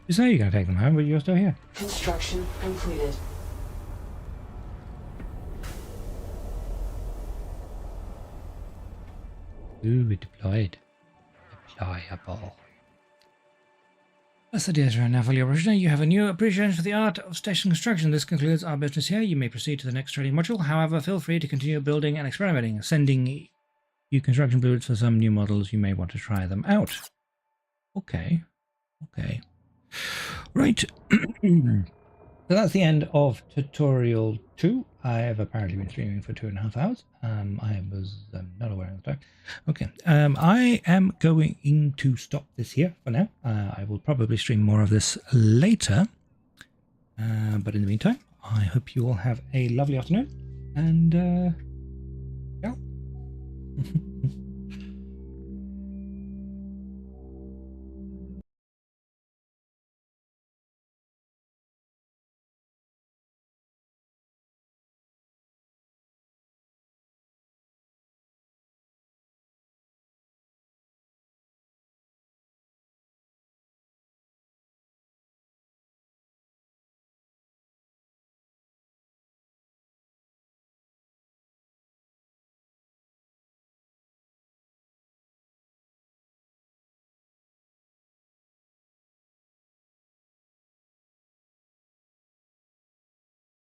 You say you're going to take them home, but you're still here. Construction completed. Ooh, we deployed. Deployable. That's the data right now for your original. You have a new appreciation for the art of station construction. This concludes our business here. You may proceed to the next trading module. However, feel free to continue building and experimenting, sending you construction blueprints for some new models. You may want to try them out. Okay. Right. So that's the end of tutorial 2. I have apparently been streaming for 2.5 hours. I was not aware of the time. Okay. I am going to stop this here for now. I will probably stream more of this later. But in the meantime, I hope you all have a lovely afternoon. And ciao.